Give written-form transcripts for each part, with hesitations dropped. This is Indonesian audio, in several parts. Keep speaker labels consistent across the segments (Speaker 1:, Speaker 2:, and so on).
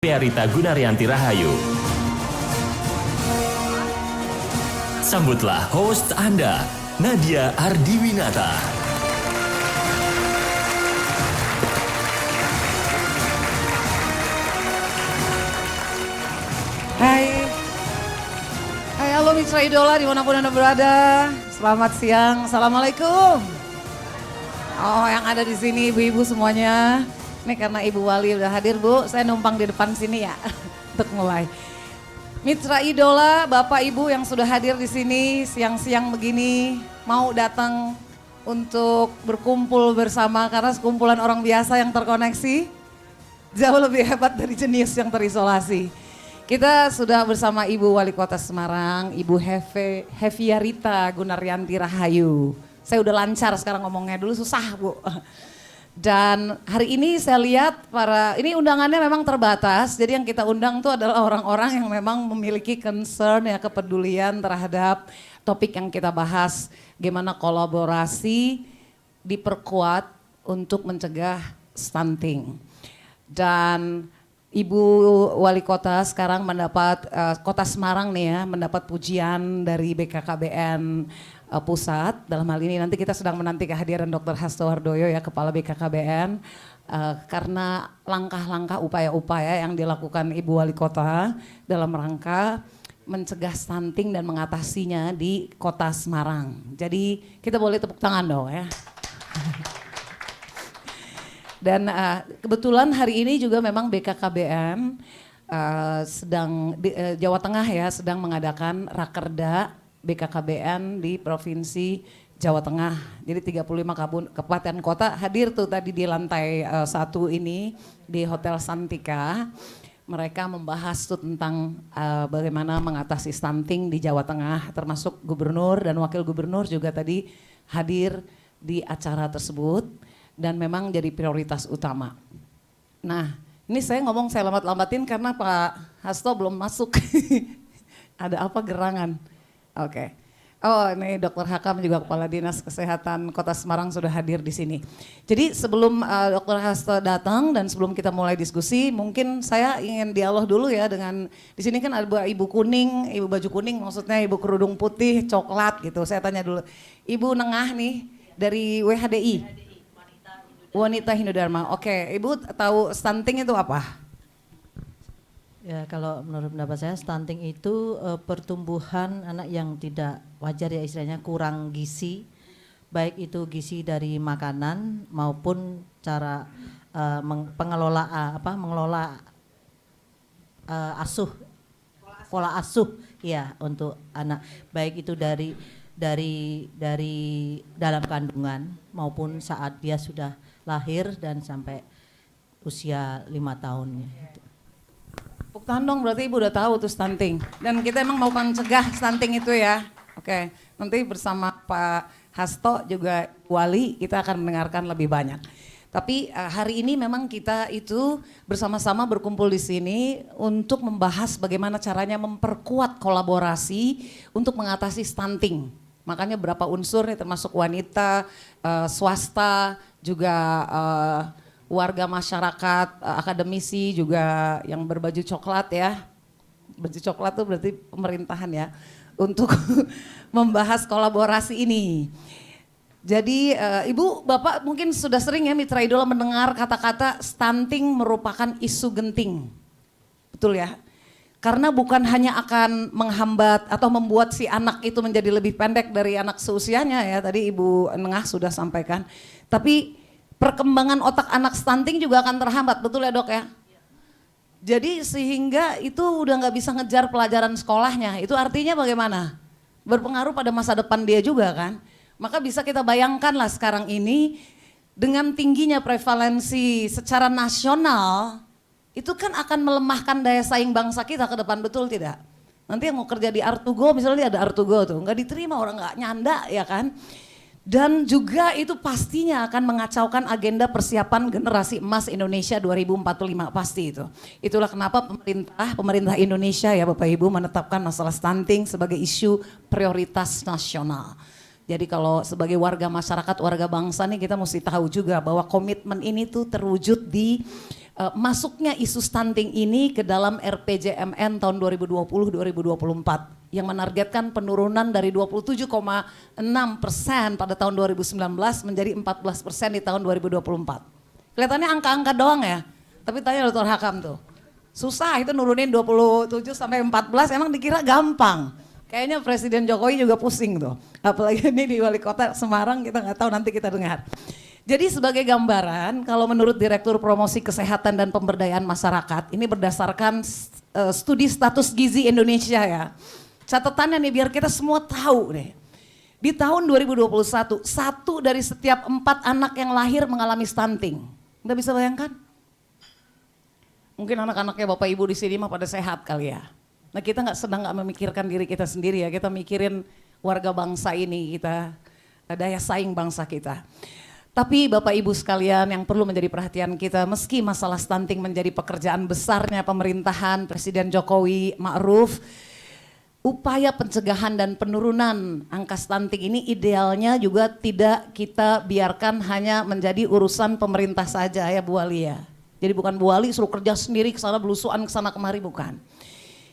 Speaker 1: Rita Gunaryanti Rahayu. Sambutlah host Anda, Nadia Ardiwinata.
Speaker 2: Hai, halo mitra idola dimanapun Anda berada. Selamat siang, assalamualaikum. Oh, yang ada di sini ibu-ibu semuanya. Ini karena Ibu Wali udah hadir Bu, saya numpang di depan sini ya untuk mulai. Mitra idola, Bapak Ibu yang sudah hadir di sini siang-siang begini, mau datang untuk berkumpul bersama karena sekumpulan orang biasa yang terkoneksi jauh lebih hebat dari jenius yang terisolasi. Kita sudah bersama Ibu Wali Kota Semarang, Ibu Heviarita Gunaryanti Rahayu. Saya udah lancar sekarang ngomongnya, dulu susah Bu. Dan hari ini saya lihat ini undangannya memang terbatas, jadi yang kita undang itu adalah orang-orang yang memang memiliki concern ya, kepedulian terhadap topik yang kita bahas, gimana kolaborasi diperkuat untuk mencegah stunting. Dan Ibu Wali Kota sekarang mendapat, Kota Semarang nih ya, mendapat pujian dari BKKBN Pusat. Dalam hal ini nanti kita sedang menanti kehadiran Dr. Hasto Wardoyo ya, Kepala BKKBN. Karena langkah-langkah upaya-upaya yang dilakukan Ibu Wali Kota dalam rangka mencegah stunting dan mengatasinya di Kota Semarang. Jadi kita boleh tepuk tangan dong ya. Dan kebetulan hari ini juga memang BKKBN Jawa Tengah ya sedang mengadakan Rakerda BKKBN di Provinsi Jawa Tengah. Jadi 35 kabupaten kota hadir tuh tadi di lantai 1 ini di Hotel Santika. Mereka membahas tuh tentang bagaimana mengatasi stunting di Jawa Tengah, termasuk gubernur dan wakil gubernur juga tadi hadir di acara tersebut dan memang jadi prioritas utama. Nah, ini saya ngomong saya lambat-lambatin karena Pak Hasto belum masuk. Ada apa gerangan? Oke. Oh, ini Dr. Hakam juga Kepala Dinas Kesehatan Kota Semarang sudah hadir di sini. Jadi sebelum Dr. Hasto datang dan sebelum kita mulai diskusi, mungkin saya ingin dialog dulu ya dengan, di sini kan ada ibu kuning, ibu baju kuning, maksudnya ibu kerudung putih, coklat gitu. Saya tanya dulu, Ibu Nengah nih dari WHDI, Wanita Hindu-Dharma. Oke, Ibu tahu stunting itu apa?
Speaker 3: Ya, kalau menurut pendapat saya stunting itu pertumbuhan anak yang tidak wajar ya, istilahnya kurang gizi, baik itu gizi dari makanan maupun cara mengelola pola asuh ya untuk anak, baik itu dari dalam kandungan maupun saat dia sudah lahir dan sampai usia 5 tahunnya.
Speaker 2: Tepuk tangan dong, berarti Ibu udah tahu tuh stunting. Dan kita emang mau mencegah stunting itu ya. Oke, nanti bersama Pak Hasto juga Wali kita akan mendengarkan lebih banyak. Tapi hari ini memang kita itu bersama-sama berkumpul di sini untuk membahas bagaimana caranya memperkuat kolaborasi untuk mengatasi stunting. Makanya berapa unsur nih termasuk wanita, swasta, juga warga masyarakat, akademisi juga yang berbaju coklat ya. Baju coklat tuh berarti pemerintahan ya. Untuk membahas kolaborasi ini. Jadi Ibu, Bapak mungkin sudah sering ya mitra idola mendengar kata-kata stunting merupakan isu genting. Betul ya? Karena bukan hanya akan menghambat atau membuat si anak itu menjadi lebih pendek dari anak seusianya ya. Tadi Ibu Nengah sudah sampaikan. Tapi perkembangan otak anak stunting juga akan terhambat, betul ya Dok ya? Jadi sehingga itu udah nggak bisa ngejar pelajaran sekolahnya, itu artinya bagaimana? Berpengaruh pada masa depan dia juga kan? Maka bisa kita bayangkan lah sekarang ini dengan tingginya prevalensi secara nasional, itu kan akan melemahkan daya saing bangsa kita ke depan, betul tidak? Nanti yang mau kerja di Artugo, misalnya ada Artugo tuh, nggak diterima, orang nggak nyanda ya kan? Dan juga itu pastinya akan mengacaukan agenda persiapan generasi emas Indonesia 2045 pasti itu. Itulah kenapa pemerintah Indonesia ya Bapak Ibu menetapkan masalah stunting sebagai isu prioritas nasional. Jadi kalau sebagai warga masyarakat, warga bangsa nih kita mesti tahu juga bahwa komitmen ini tuh terwujud di masuknya isu stunting ini ke dalam RPJMN tahun 2020-2024 yang menargetkan penurunan dari 27,6% pada tahun 2019 menjadi 14% di tahun 2024. Kelihatannya angka-angka doang ya, tapi tanya Dr. Hakam tuh. Susah itu nurunin 27 sampai 14, emang dikira gampang. Kayaknya Presiden Jokowi juga pusing tuh. Apalagi ini di Wali Kota Semarang, kita nggak tahu, nanti kita dengar. Jadi sebagai gambaran, kalau menurut Direktur Promosi Kesehatan dan Pemberdayaan Masyarakat, ini berdasarkan studi status gizi Indonesia ya. Catatannya nih biar kita semua tahu deh. Di tahun 2021, 1 dari setiap 4 anak yang lahir mengalami stunting. Anda bisa bayangkan? Mungkin anak-anaknya Bapak Ibu di sini mah pada sehat kali ya. Nah kita sedang nggak memikirkan diri kita sendiri ya, kita mikirin warga bangsa ini, kita daya saing bangsa kita. Tapi Bapak Ibu sekalian yang perlu menjadi perhatian kita, meski masalah stunting menjadi pekerjaan besarnya pemerintahan Presiden Jokowi Ma'ruf, upaya pencegahan dan penurunan angka stunting ini idealnya juga tidak kita biarkan hanya menjadi urusan pemerintah saja ya Bu Wali ya. Jadi bukan Bu Wali suruh kerja sendiri kesana belusuan kesana kemari, bukan.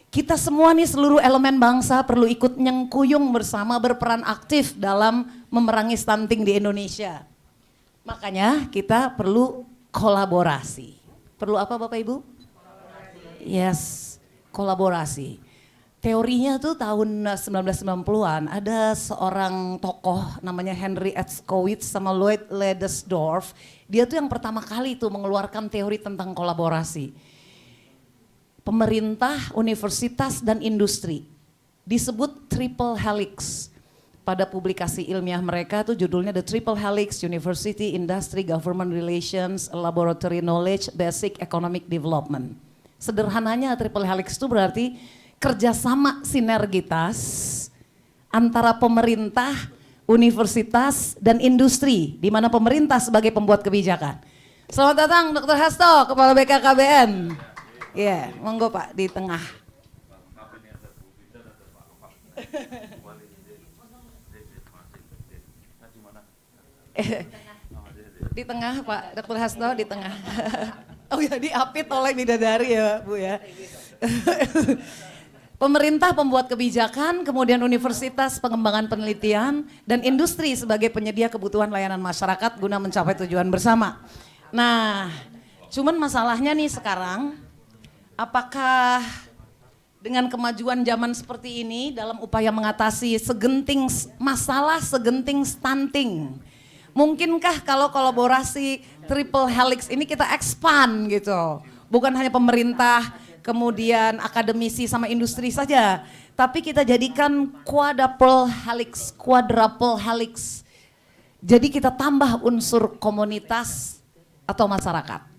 Speaker 2: Kita semua nih seluruh elemen bangsa perlu ikut nyengkuyung bersama berperan aktif dalam memerangi stunting di Indonesia. Makanya kita perlu kolaborasi. Perlu apa Bapak Ibu? Yes, kolaborasi. Teorinya tuh tahun 1990-an ada seorang tokoh namanya Henry Etschkowitz sama Lloyd Leidesdorff. Dia tuh yang pertama kali tuh mengeluarkan teori tentang kolaborasi. Pemerintah, universitas dan industri. Disebut triple helix. Pada publikasi ilmiah mereka tuh judulnya The Triple Helix: University, Industry, Government Relations, Laboratory Knowledge, Basic Economic Development. Sederhananya triple helix itu berarti kerjasama sinergitas antara pemerintah, universitas, dan industri, di mana pemerintah sebagai pembuat kebijakan. Selamat datang Dr. Hasto, Kepala BKKBN. Iya, monggo Pak di tengah. Di tengah Pak Dr. Hasto, di tengah. Oh ya, diapit oleh bidadari ya Bu ya. Pemerintah pembuat kebijakan, kemudian universitas pengembangan penelitian, dan industri sebagai penyedia kebutuhan layanan masyarakat guna mencapai tujuan bersama. Nah, cuman masalahnya nih sekarang, apakah dengan kemajuan zaman seperti ini dalam upaya mengatasi segenting masalah segenting stunting, mungkinkah kalau kolaborasi triple helix ini kita expand gitu, bukan hanya pemerintah, kemudian akademisi sama industri saja, tapi kita jadikan quadruple helix. Jadi kita tambah unsur komunitas atau masyarakat.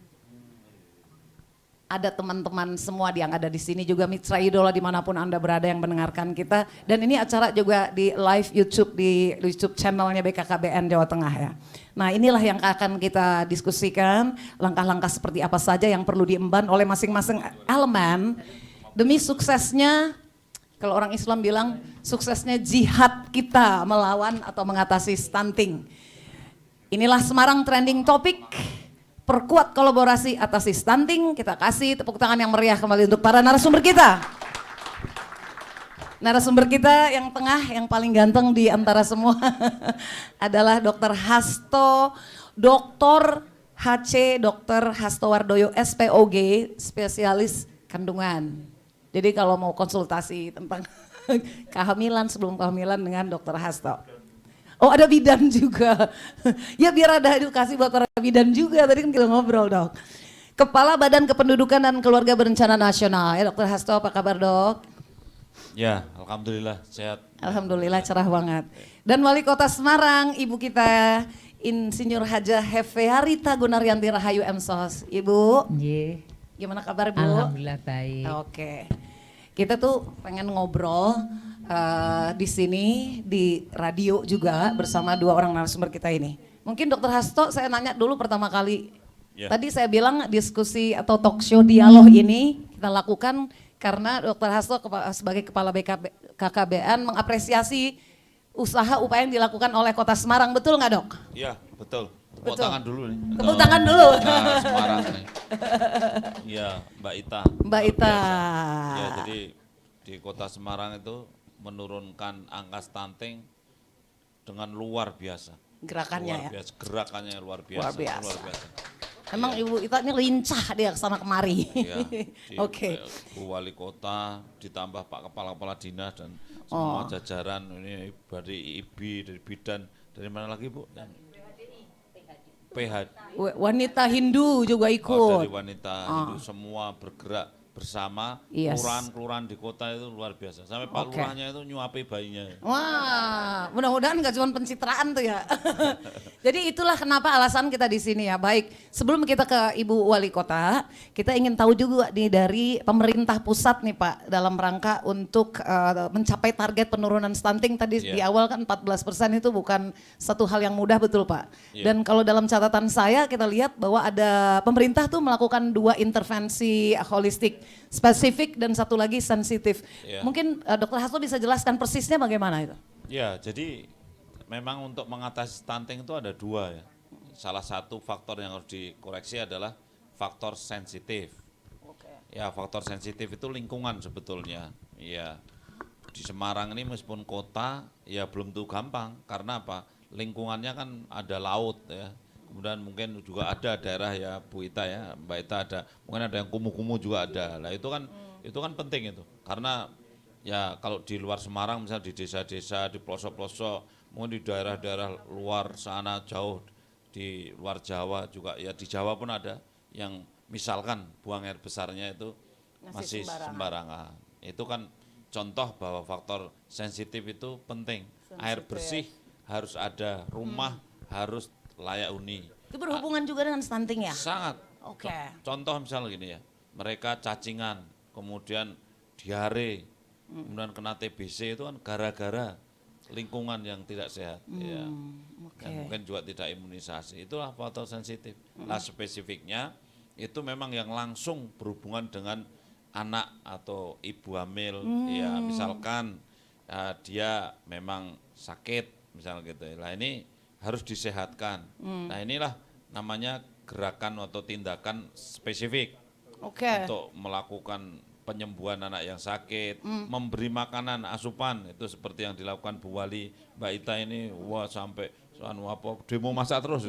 Speaker 2: Ada teman-teman semua yang ada di sini juga mitra idola dimanapun Anda berada yang mendengarkan kita. Dan ini acara juga di live YouTube di YouTube channelnya BKKBN Jawa Tengah ya. Nah inilah yang akan kita diskusikan, langkah-langkah seperti apa saja yang perlu diemban oleh masing-masing elemen demi suksesnya, kalau orang Islam bilang suksesnya jihad kita melawan atau mengatasi stunting. Inilah Semarang Trending Topic. Perkuat kolaborasi atasi stunting. Kita kasih tepuk tangan yang meriah kembali untuk para narasumber kita. Narasumber kita yang tengah, yang paling ganteng di antara semua adalah Dr. Hasto, Dr. HC, Dr. Hasto Wardoyo, SPOG, spesialis kandungan. Jadi kalau mau konsultasi tentang kehamilan, sebelum kehamilan dengan Dr. Hasto. Oh ada bidan juga, ya biar ada edukasi buat para bidan juga, tadi kan kita ngobrol Dok. Kepala Badan Kependudukan dan Keluarga Berencana Nasional, ya Dr. Hasto, apa kabar Dok?
Speaker 4: Ya, alhamdulillah sehat.
Speaker 2: Alhamdulillah cerah banget. Dan Wali Kota Semarang, Ibu kita Insinyur Hajah Hefearita Gunaryanti Rahayu Emsos. Ibu, gimana kabar Bu?
Speaker 5: Alhamdulillah baik.
Speaker 2: Oke, kita tuh pengen ngobrol di sini di radio juga bersama dua orang narasumber kita ini. Mungkin Dr. Hasto saya nanya dulu pertama kali.
Speaker 4: Ya.
Speaker 2: Tadi saya bilang diskusi atau talk show dialog ini kita lakukan karena Dr. Hasto sebagai Kepala BKKBN mengapresiasi usaha upaya yang dilakukan oleh Kota Semarang. Betul nggak Dok?
Speaker 4: Iya, betul. Tepuk
Speaker 2: Betul.
Speaker 4: tangan dulu nih.
Speaker 2: Tepuk tangan dulu.
Speaker 4: Nah, Semarang nih. Iya, Mbak Ita.
Speaker 2: Mbak
Speaker 4: luar
Speaker 2: Ita.
Speaker 4: biasa. Ya, jadi di kota Semarang itu menurunkan angka stunting dengan luar biasa.
Speaker 2: Gerakannya
Speaker 4: Luar
Speaker 2: ya.
Speaker 4: biasa, gerakannya luar biasa.
Speaker 2: Luar biasa.
Speaker 4: Luar biasa.
Speaker 2: Emang Ibu Ita ini lincah dia kesana kemari.
Speaker 4: Ya,
Speaker 2: Oke.
Speaker 4: Bu Wali Kota ditambah Pak Kepala Dinas dan semua jajaran ini dari IB, dari Bidan, dari mana lagi Bu? PHD.
Speaker 2: Wanita Hindu juga
Speaker 4: Dari
Speaker 2: ikut.
Speaker 4: wanita itu semua bergerak bersama.
Speaker 2: Yes.
Speaker 4: Kelurahan-kelurahan di kota itu luar biasa. Sampai Pak
Speaker 2: Oke.
Speaker 4: Lurahnya itu nyuapi bayinya.
Speaker 2: Wah, mudah-mudahan nggak cuma pencitraan tuh ya. Jadi itulah kenapa alasan kita di sini ya. Baik, sebelum kita ke Ibu Wali Kota, kita ingin tahu juga nih dari pemerintah pusat nih Pak, dalam rangka untuk mencapai target penurunan stunting tadi
Speaker 4: Iya.
Speaker 2: di awal kan 14% itu bukan satu hal yang mudah, betul Pak.
Speaker 4: Iya.
Speaker 2: Dan kalau dalam catatan saya kita lihat bahwa ada pemerintah tuh melakukan 2 intervensi holistik, spesifik dan satu lagi sensitif.
Speaker 4: Iya.
Speaker 2: Mungkin Dr. Hasto bisa jelaskan persisnya bagaimana itu?
Speaker 4: Ya, jadi memang untuk mengatasi stunting itu ada 2 ya. Salah satu faktor yang harus dikoreksi adalah faktor sensitif. Ya, faktor sensitif itu lingkungan sebetulnya. Ya, di Semarang ini meskipun kota, ya belum tuh gampang. Karena apa? Lingkungannya kan ada laut ya. Kemudian mungkin juga ada daerah ya Bu Ita ya, Mbak Ita ada. Mungkin ada yang kumuh-kumuh juga ada. Nah, itu kan penting itu. Karena ya kalau di luar Semarang misalnya di desa-desa, di pelosok-pelosok, mungkin di daerah-daerah luar sana jauh, di luar Jawa juga, ya di Jawa pun ada yang misalkan buang air besarnya itu masih sembarangan. Itu kan contoh bahwa faktor sensitif itu penting. Air bersih harus ada, rumah harus layak huni.
Speaker 2: Itu berhubungan juga dengan stunting ya?
Speaker 4: Sangat.
Speaker 2: Oke.
Speaker 4: Contoh misalnya gini ya, mereka cacingan, kemudian diare, kemudian kena TBC itu kan gara-gara lingkungan yang tidak sehat. Ya. Dan mungkin juga tidak imunisasi. Itulah faktor sensitif. Nah spesifiknya itu memang yang langsung berhubungan dengan anak atau ibu hamil. Ya misalkan dia memang sakit misalnya gitu. Nah ini harus disehatkan. Nah inilah namanya gerakan atau tindakan spesifik
Speaker 2: Oke.
Speaker 4: untuk melakukan penyembuhan anak yang sakit, memberi makanan asupan itu seperti yang dilakukan Bu Wali, Mbak Ita ini, wah sampai demo masak terus.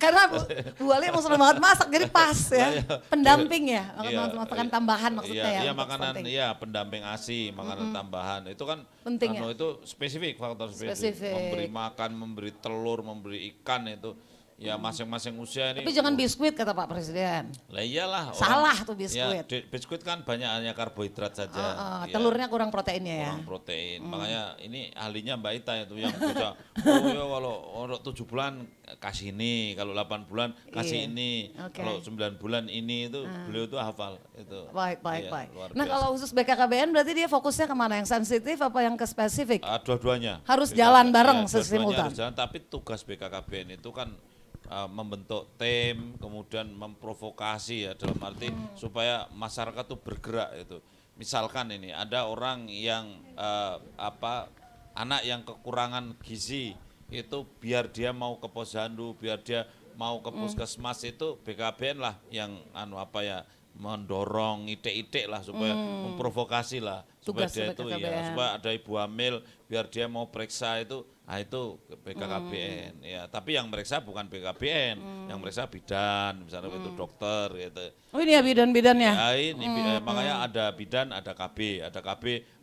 Speaker 2: Karena Bu Wali emang senang banget masak, jadi pas ya. Pendamping ya,
Speaker 4: Iya,
Speaker 2: masakan tambahan maksudnya ya.
Speaker 4: Iya
Speaker 2: untuk
Speaker 4: makanan,
Speaker 2: stunting.
Speaker 4: iya pendamping ASI, makanan tambahan. Itu kan
Speaker 2: Penting ya?
Speaker 4: itu spesifik, faktor spesifik.
Speaker 2: Spesifik.
Speaker 4: Memberi makan, memberi telur, memberi ikan itu. Ya masing-masing usia ini.
Speaker 2: Tapi jangan biskuit kata Pak Presiden.
Speaker 4: Lah iyalah.
Speaker 2: Salah tuh biskuit.
Speaker 4: Ya, biskuit kan banyak hanya karbohidrat saja. Ya,
Speaker 2: Telurnya kurang proteinnya ya.
Speaker 4: kurang protein. Makanya ini ahlinya Mbak Ita itu yang bisa, oh ya kalau orang 7 bulan kasih ini, kalau 8 bulan kasih
Speaker 2: Iya.
Speaker 4: ini,
Speaker 2: Oke.
Speaker 4: kalau 9 bulan ini itu beliau itu hafal itu.
Speaker 2: Baik, baik,
Speaker 4: Iya,
Speaker 2: baik.
Speaker 4: luar
Speaker 2: Nah
Speaker 4: biasa.
Speaker 2: kalau khusus BKKBN berarti dia fokusnya kemana? Yang sensitif apa yang ke spesifik?
Speaker 4: Dua-duanya.
Speaker 2: Harus jalan bareng
Speaker 4: dua-duanya
Speaker 2: simultan.
Speaker 4: harus jalan, tapi tugas BKKBN itu kan membentuk tim, kemudian memprovokasi ya dalam arti supaya masyarakat tuh bergerak itu. Misalkan ini ada orang yang anak yang kekurangan gizi itu biar dia mau ke posyandu, biar dia mau ke puskesmas itu BKBN lah yang mendorong ide-ide lah supaya memprovokasi lah supaya
Speaker 2: Tugas
Speaker 4: dia itu
Speaker 2: BKKBN.
Speaker 4: ya supaya ada ibu hamil biar dia mau periksa itu itu BKKBN ya, tapi yang meriksa bukan BKBN, yang meriksa bidan misalnya itu dokter gitu.
Speaker 2: Oh ini ya bidan-bidannya?
Speaker 4: Ya, ini makanya ada bidan, ada KB,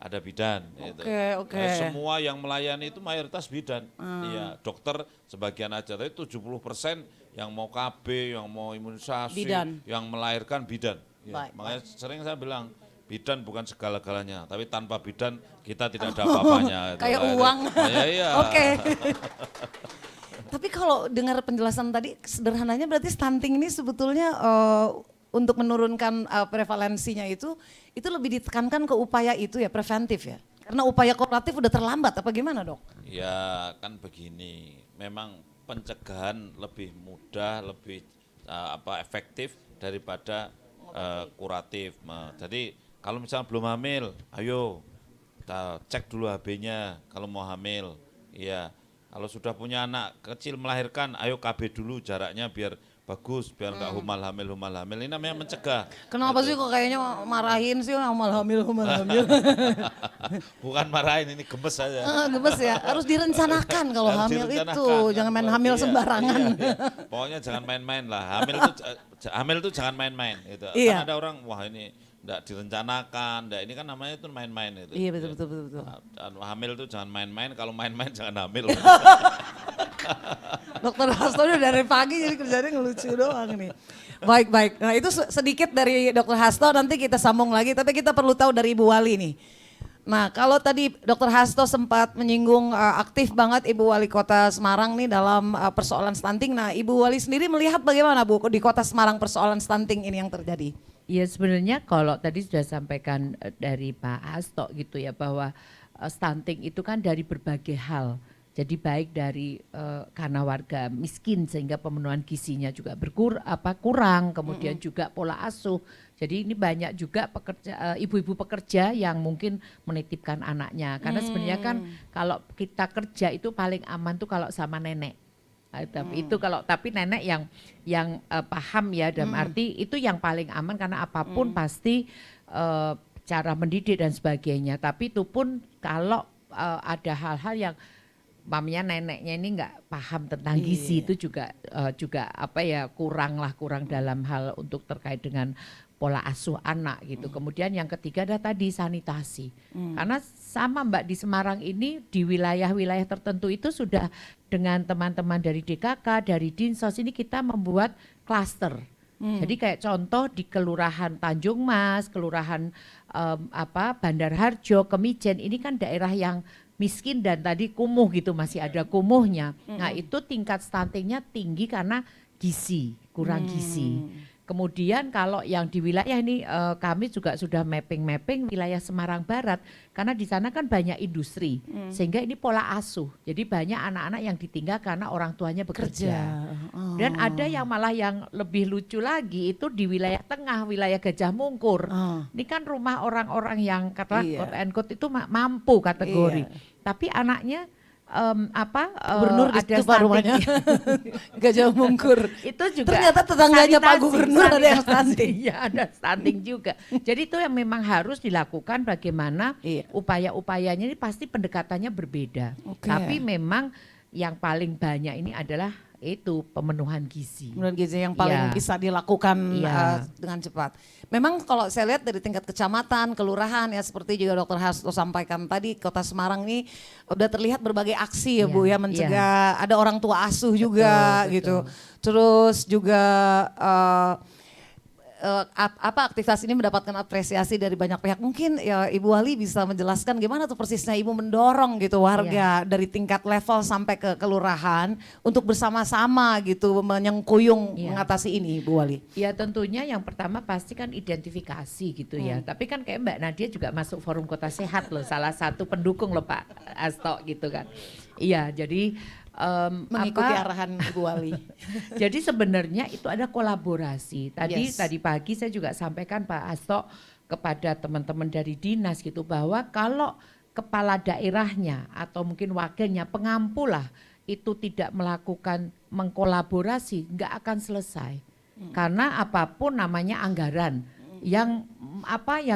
Speaker 4: ada bidan gitu.
Speaker 2: Oke, oke.
Speaker 4: Semua yang melayani itu mayoritas bidan. Iya, dokter sebagian aja, tapi 70% yang mau KB, yang mau imunisasi,
Speaker 2: Bidan.
Speaker 4: yang melahirkan bidan. Ya,
Speaker 2: Baik,
Speaker 4: makanya sering saya bilang bidan bukan segala-galanya, tapi tanpa bidan kita tidak ada apa-apanya.
Speaker 2: Kayak
Speaker 4: Nah,
Speaker 2: uang.
Speaker 4: Ya, iya.
Speaker 2: Oke. Tapi kalau dengar penjelasan tadi sederhananya berarti stunting ini sebetulnya untuk menurunkan prevalensinya itu lebih ditekankan ke upaya itu ya preventif ya. Karena upaya kuratif udah terlambat apa gimana dok?
Speaker 4: Ya kan begini, memang pencegahan lebih mudah, lebih efektif daripada kuratif. Jadi kalau misalnya belum hamil, ayo kita cek dulu HB-nya kalau mau hamil, ya Kalau sudah punya anak kecil melahirkan, ayo KB dulu jaraknya biar bagus, biar nggak hamil. Ini namanya mencegah.
Speaker 2: Kenapa sih kok kayaknya marahin sih hamil.
Speaker 4: Bukan marahin, ini gemes saja.
Speaker 2: Gemes ya, harus direncanakan kalau
Speaker 4: Harus
Speaker 2: hamil
Speaker 4: direncanakan.
Speaker 2: itu, jangan main hamil
Speaker 4: Iya,
Speaker 2: sembarangan.
Speaker 4: iya. Pokoknya jangan main-main lah. Hamil tuh jangan main-main gitu.
Speaker 2: Iya.
Speaker 4: Kan ada orang wah ini enggak direncanakan, enggak ini kan namanya itu main-main itu.
Speaker 2: Iya betul.
Speaker 4: Hamil tuh jangan main-main, kalau main-main jangan hamil.
Speaker 2: Dokter Hasto udah dari pagi jadi kerjanya ngelucu doang nih. Baik. Nah itu sedikit dari Dokter Hasto, nanti kita sambung lagi. Tapi kita perlu tahu dari Ibu Wali nih. Nah kalau tadi Dokter Hasto sempat menyinggung aktif banget Ibu Wali Kota Semarang nih dalam persoalan stunting. Nah Ibu Wali sendiri melihat bagaimana Bu di Kota Semarang persoalan stunting ini yang terjadi?
Speaker 5: Ya sebenarnya kalau tadi sudah sampaikan dari Pak Hasto gitu ya bahwa stunting itu kan dari berbagai hal. Jadi baik dari karena warga miskin sehingga pemenuhan gizinya juga kurang, kemudian juga pola asuh. Jadi ini banyak juga ibu-ibu pekerja yang mungkin menitipkan anaknya. Karena sebenarnya kan kalau kita kerja itu paling aman tuh kalau sama nenek. Tapi nenek yang paham ya dalam arti itu yang paling aman karena apapun pasti cara mendidik dan sebagainya. Tapi itu pun kalau ada hal-hal yang mamanya neneknya ini nggak paham tentang gizi itu juga kurang dalam hal untuk terkait dengan pola asuh anak gitu. Kemudian yang ketiga ada tadi sanitasi. Karena sama Mbak di Semarang ini di wilayah-wilayah tertentu itu sudah dengan teman-teman dari DKK, dari Dinsos ini kita membuat klaster. Jadi kayak contoh di Kelurahan Tanjung Mas, Kelurahan Bandar Harjo, Kemijen ini kan daerah yang miskin dan tadi kumuh gitu masih ada kumuhnya. Nah itu tingkat stuntingnya tinggi karena kurang gizi. Kemudian kalau yang di wilayah ini kami juga sudah mapping wilayah Semarang Barat karena di sana kan banyak industri sehingga ini pola asuh. Jadi banyak anak-anak yang ditinggal karena orang tuanya bekerja. Dan ada yang malah yang lebih lucu lagi itu di wilayah tengah, wilayah Gajah Mungkur. Ini kan rumah orang-orang yang quote and quote itu mampu kategori. Tapi anaknya
Speaker 2: Gubernur di situ Pak rumahnya. Gajah Mungkur.
Speaker 5: Itu juga
Speaker 2: ternyata tetangganya Pak Gubernur ada yang stunting.
Speaker 5: Ya ada stunting juga. Jadi itu yang memang harus dilakukan bagaimana upaya-upayanya ini pasti pendekatannya berbeda. Tapi memang yang paling banyak ini adalah itu pemenuhan gizi.
Speaker 2: Pemenuhan gizi yang paling bisa dilakukan dengan cepat. Memang kalau saya lihat dari tingkat kecamatan, kelurahan ya seperti juga Dokter Hasto sampaikan tadi Kota Semarang ini udah terlihat berbagai aksi ya Bu ya mencegah, ada orang tua asuh juga gitu. Terus juga aktivitas ini mendapatkan apresiasi dari banyak pihak. Mungkin ya Ibu Wali bisa menjelaskan gimana tuh persisnya Ibu mendorong gitu warga dari tingkat level sampai ke kelurahan untuk bersama-sama gitu menyengkuyung mengatasi ini Ibu Wali.
Speaker 5: Ya tentunya yang pertama pasti kan identifikasi gitu ya. Tapi kan kayak Mbak Nadia juga masuk Forum Kota Sehat loh, salah satu pendukung loh Pak Hasto gitu kan. Iya jadi
Speaker 2: mengikuti arahan Ibu Wali.
Speaker 5: Jadi sebenarnya itu ada kolaborasi. Tadi pagi saya juga sampaikan Pak Hasto kepada teman-teman dari dinas gitu bahwa kalau kepala daerahnya atau mungkin wakilnya pengampu lah itu tidak melakukan mengkolaborasi nggak akan selesai. Karena apapun namanya anggaran yang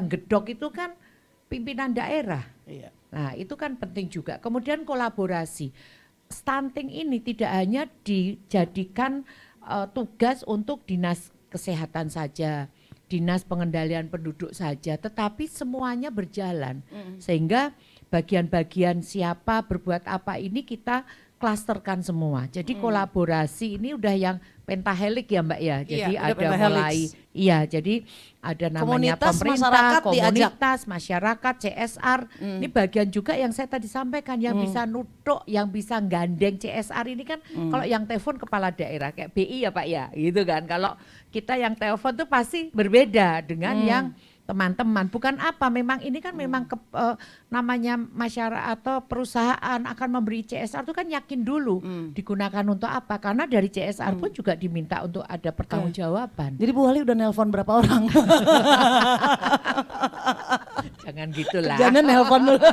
Speaker 5: gedok itu kan pimpinan daerah. Nah itu kan penting juga. Kemudian kolaborasi. Stunting ini tidak hanya dijadikan tugas untuk dinas kesehatan saja, dinas pengendalian penduduk saja, tetapi semuanya berjalan. Sehingga bagian-bagian siapa berbuat apa ini kita klasterkan semua. Jadi kolaborasi ini udah yang pentahelik ya Mbak ya. Jadi ada mulai jadi ada namanya
Speaker 2: komunitas,
Speaker 5: pemerintah, komunitas, masyarakat, CSR. Ini bagian juga yang saya tadi sampaikan yang bisa nutuk, yang bisa gandeng CSR ini kan kalau yang telepon kepala daerah kayak BI ya Pak ya, gitu kan. Kalau kita yang telepon tuh pasti berbeda dengan yang teman-teman. Bukan apa, memang ini kan memang namanya masyarakat atau perusahaan akan memberi CSR itu kan yakin dulu digunakan untuk apa. Karena dari CSR pun juga diminta untuk ada pertanggungjawaban.
Speaker 2: Jadi Bu Wali udah nelpon berapa orang?
Speaker 5: Jangan gitulah.
Speaker 2: Jangan nelpon dulu.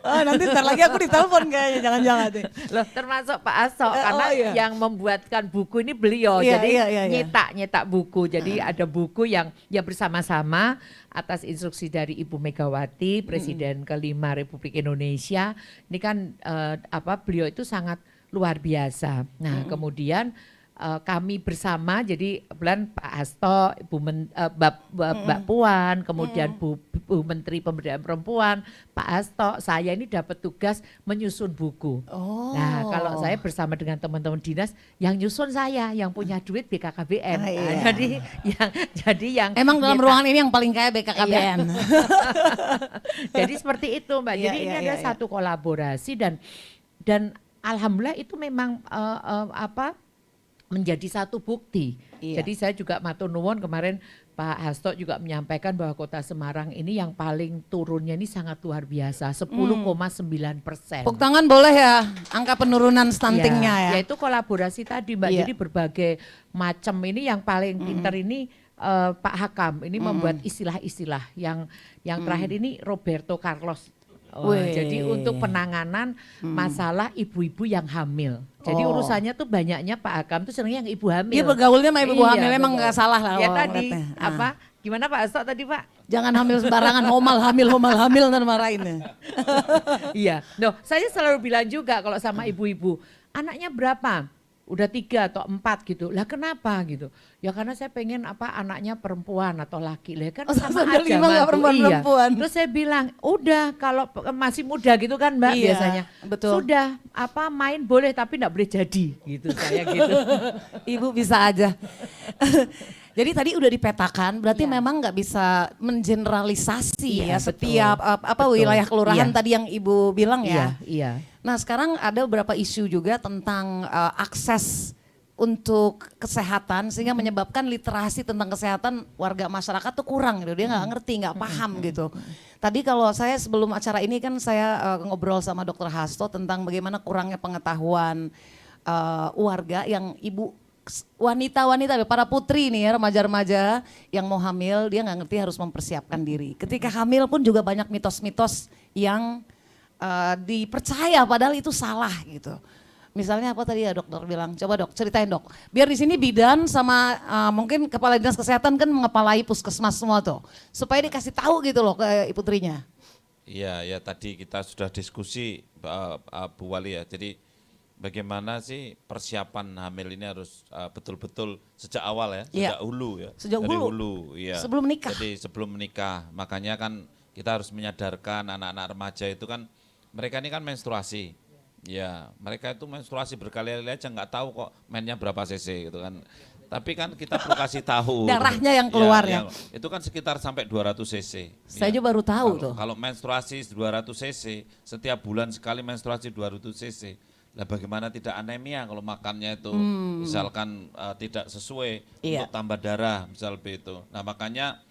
Speaker 2: Oh, nanti ntar lagi aku ditelepon kayaknya, jangan-jangan deh.
Speaker 5: Loh, termasuk Pak Aso karena
Speaker 2: iya.
Speaker 5: yang membuatkan buku ini beliau.
Speaker 2: Iya,
Speaker 5: Jadi
Speaker 2: iya.
Speaker 5: nyetak buku. Jadi ada buku yang ya bersama-sama atas instruksi dari Ibu Megawati, Presiden kelima Republik Indonesia. Ini kan beliau itu sangat luar biasa. Nah, kemudian kami bersama, jadi kebetulan Pak Hasto, Mbak Puan, kemudian Bu Menteri Pemberdayaan Perempuan, Pak Hasto, saya ini dapat tugas menyusun buku.
Speaker 2: Oh.
Speaker 5: Nah, kalau saya bersama dengan teman-teman dinas, yang nyusun saya, yang punya duit BKKBN.
Speaker 2: Ah, iya.
Speaker 5: Nah, jadi yang
Speaker 2: Emang dalam
Speaker 5: nyetak-
Speaker 2: ruangan ini yang paling kaya BKKBN.
Speaker 5: Jadi seperti itu, Mbak.
Speaker 2: Iya,
Speaker 5: Jadi ini ada satu kolaborasi dan alhamdulillah itu memang menjadi satu bukti.
Speaker 2: Iya.
Speaker 5: Jadi saya juga matur nuwun kemarin Pak Hasto juga menyampaikan bahwa Kota Semarang ini yang paling turunnya ini sangat luar biasa, 10,9%.
Speaker 2: Tepuk tangan boleh ya, angka penurunan stuntingnya ya.
Speaker 5: Ya itu kolaborasi tadi Mbak,
Speaker 2: Iya.
Speaker 5: jadi berbagai macam ini yang paling pinter ini Pak Hakam ini membuat istilah-istilah yang terakhir ini Roberto Carlos.
Speaker 2: Wih.
Speaker 5: Jadi untuk penanganan masalah ibu-ibu yang hamil. Jadi urusannya tuh banyaknya Pak Hakam tuh seringnya yang ibu hamil.
Speaker 2: Dia bergaulnya sama ibu
Speaker 5: Iya,
Speaker 2: hamil, emang
Speaker 5: betul.
Speaker 2: nggak salah lah.
Speaker 5: Ya
Speaker 2: kalau
Speaker 5: tadi
Speaker 2: ngeliatnya.
Speaker 5: gimana Pak Hasto tadi Pak?
Speaker 2: Jangan hamil sembarangan, homal hamil ntar marahin ya.
Speaker 5: Iya, no, saya selalu bilang juga kalau sama ibu-ibu, anaknya berapa? Udah 3 atau 4 gitu. Lah kenapa gitu? Ya karena saya pengen anaknya perempuan atau laki. Lah kan sama
Speaker 2: Ada
Speaker 5: aja
Speaker 2: 5 nggak
Speaker 5: mantu.
Speaker 2: perempuan-perempuan.
Speaker 5: Iya. Terus saya bilang, udah kalau masih muda gitu kan Mbak
Speaker 2: Iya,
Speaker 5: biasanya.
Speaker 2: betul.
Speaker 5: Sudah main boleh tapi enggak boleh jadi gitu saya gitu.
Speaker 2: Ibu bisa aja. Jadi tadi udah dipetakan, berarti
Speaker 5: Iya.
Speaker 2: memang nggak bisa mengeneralisasi
Speaker 5: Iya,
Speaker 2: ya
Speaker 5: betul.
Speaker 2: setiap
Speaker 5: Betul.
Speaker 2: wilayah kelurahan
Speaker 5: Iya.
Speaker 2: tadi yang Ibu bilang ya.
Speaker 5: Iya.
Speaker 2: Nah sekarang ada beberapa isu juga tentang akses untuk kesehatan sehingga menyebabkan literasi tentang kesehatan warga masyarakat tuh kurang gitu, dia nggak ngerti, nggak paham gitu. Tadi kalau saya sebelum acara ini kan saya ngobrol sama Dr. Hasto tentang bagaimana kurangnya pengetahuan warga yang ibu wanita-wanita, para putri nih ya, remaja-remaja yang mau hamil dia nggak ngerti harus mempersiapkan diri. Ketika hamil pun juga banyak mitos-mitos yang dipercaya padahal itu salah gitu. Misalnya apa tadi ya dokter bilang, coba dok ceritain dok. Biar di sini bidan sama mungkin kepala dinas kesehatan kan mengepalai puskesmas semua tuh. Supaya dikasih tahu gitu loh ke putrinya.
Speaker 4: Iya, ya tadi kita sudah diskusi Bu Wali ya. Jadi bagaimana sih persiapan hamil ini harus betul-betul sejak awal ya,
Speaker 2: Iya.
Speaker 4: sejak hulu ya.
Speaker 2: Sejak
Speaker 4: dari
Speaker 2: hulu.
Speaker 4: hulu, iya.
Speaker 2: Sebelum menikah.
Speaker 4: Jadi sebelum menikah, makanya kan kita harus menyadarkan anak-anak remaja itu kan mereka ini kan menstruasi. Ya, mereka itu menstruasi berkali-kali aja nggak tahu kok mainnya berapa cc gitu kan. Tapi kan kita perlu kasih tahu.
Speaker 2: Darahnya yang keluar ya.
Speaker 4: Itu kan sekitar sampai 200 cc.
Speaker 2: Saya juga baru tahu tuh.
Speaker 4: Kalau menstruasi 200 cc, setiap bulan sekali menstruasi 200 cc. Lah bagaimana tidak anemia kalau makannya itu misalkan tidak sesuai
Speaker 2: Iya.
Speaker 4: untuk tambah darah misal begitu. Nah makanya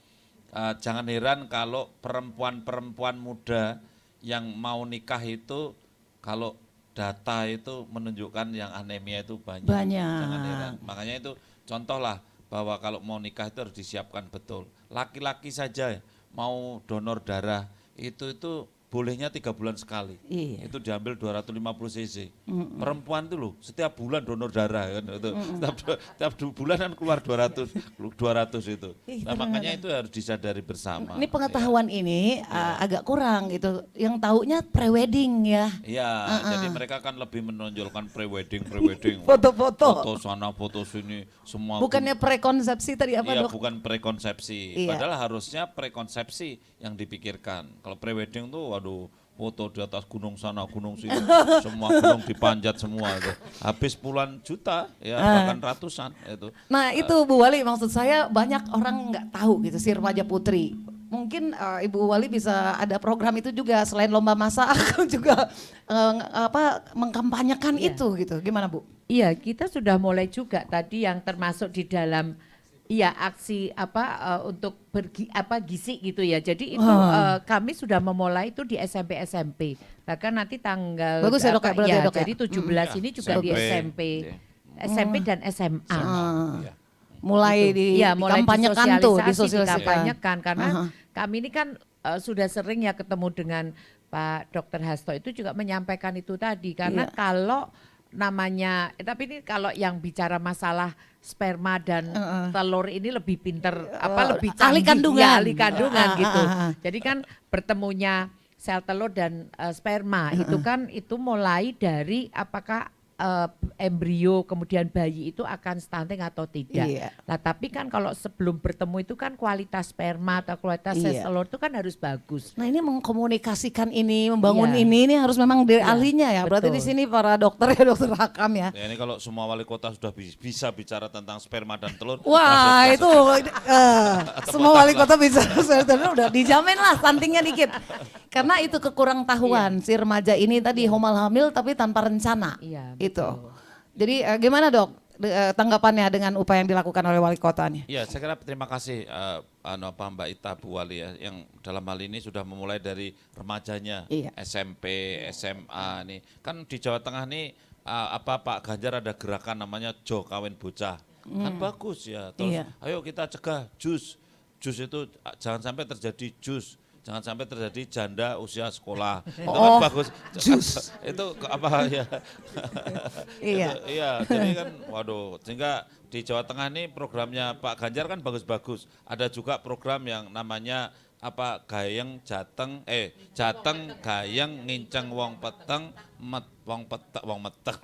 Speaker 4: jangan heran kalau perempuan-perempuan muda yang mau nikah itu kalau data itu menunjukkan yang anemia itu banyak. Jangan heran. Makanya itu contohlah bahwa kalau mau nikah itu harus disiapkan betul. Laki-laki saja mau donor darah itu bolehnya 3 bulan sekali.
Speaker 2: Iya.
Speaker 4: Itu diambil 250 cc. Perempuan itu loh setiap bulan donor darah kan itu. Setiap bulan kan keluar 200 itu.
Speaker 2: Ih,
Speaker 4: Nah makanya itu harus disadari bersama.
Speaker 2: Ini pengetahuan ini agak kurang gitu. Yang taunya prewedding ya.
Speaker 4: Iya, jadi mereka kan lebih menonjolkan prewedding.
Speaker 2: Foto-foto.
Speaker 4: Foto sana, foto sini, semua.
Speaker 2: Bukannya prekonsepsi tadi apa
Speaker 4: Iya,
Speaker 2: dok?
Speaker 4: bukan prekonsepsi.
Speaker 2: Iya.
Speaker 4: Padahal harusnya prekonsepsi yang dipikirkan. Kalau prewedding tuh waduh, foto di atas gunung sana, gunung sini, semua gunung dipanjat semua itu. Habis puluhan juta ya, bahkan ratusan itu.
Speaker 2: Nah itu Bu Wali maksud saya banyak orang nggak tahu gitu si remaja putri. Mungkin Ibu Wali bisa ada program itu juga selain lomba masak juga mengkampanyekan
Speaker 5: Iya.
Speaker 2: itu gitu. Gimana Bu?
Speaker 5: Iya, kita sudah mulai juga tadi yang termasuk di dalam aksi untuk gizi gitu ya. Jadi itu kami sudah memulai itu di SMP. Bahkan nanti tanggal
Speaker 2: Bagus ya, Dok, ya, berarti ya, Dok, ya?
Speaker 5: jadi 17 ini juga di SMP dan SMA.
Speaker 4: Iya.
Speaker 2: Mulai dikampanyekan tuh,
Speaker 5: disosialisasi,
Speaker 2: disosialisasikan.
Speaker 5: dikampanyekan karena kami ini kan sudah sering ya ketemu dengan Pak Dr. Hasto itu juga menyampaikan itu tadi karena kalau namanya tapi ini kalau yang bicara masalah sperma dan telur ini lebih pinter lebih canggih
Speaker 2: ahli kandungan.
Speaker 5: ya, ahli kandungan gitu. Jadi kan bertemunya sel telur dan sperma itu kan itu mulai dari apakah embrio kemudian bayi itu akan stunting atau tidak.
Speaker 2: Iya.
Speaker 5: Nah tapi kan kalau sebelum bertemu itu kan kualitas sperma atau kualitas sel telur itu kan harus bagus.
Speaker 2: Nah ini mengkomunikasikan ini, membangun
Speaker 5: Iya.
Speaker 2: ini harus memang dari ahlinya ya. Berarti
Speaker 5: betul.
Speaker 2: di sini para dokter ya, dokter Hakam ya.
Speaker 4: Ya ini kalau semua wali kota sudah bisa bicara tentang sperma dan telur.
Speaker 2: Wah itu semua wali kota bisa udah dijamin lah stuntingnya dikit. Karena itu kekurang tahuan si remaja ini tadi homal hamil tapi tanpa rencana.
Speaker 5: Iya,
Speaker 2: Itu. Jadi gimana dok tanggapannya dengan upaya yang dilakukan oleh wali kota nih?
Speaker 4: Ya, saya kira terima kasih Mbak Ita Bu Wali ya, yang dalam hal ini sudah memulai dari remajanya,
Speaker 2: Iya.
Speaker 4: SMP, SMA nih. Kan di Jawa Tengah nih Pak Ganjar ada gerakan namanya Jo Kawin Bocah. Kan bagus ya. Terus
Speaker 2: Iya.
Speaker 4: ayo kita cegah jus. Jus itu jangan sampai terjadi jus. Jangan sampai terjadi janda usia sekolah. Itu kan bagus.
Speaker 2: Jus.
Speaker 4: Itu apa ya?
Speaker 2: Iya.
Speaker 4: Iya, jadi kan waduh, sehingga di Jawa Tengah ini programnya Pak Ganjar kan bagus-bagus. Ada juga program yang namanya apa gayeng jateng gayeng nginceng wong peteng wong meteng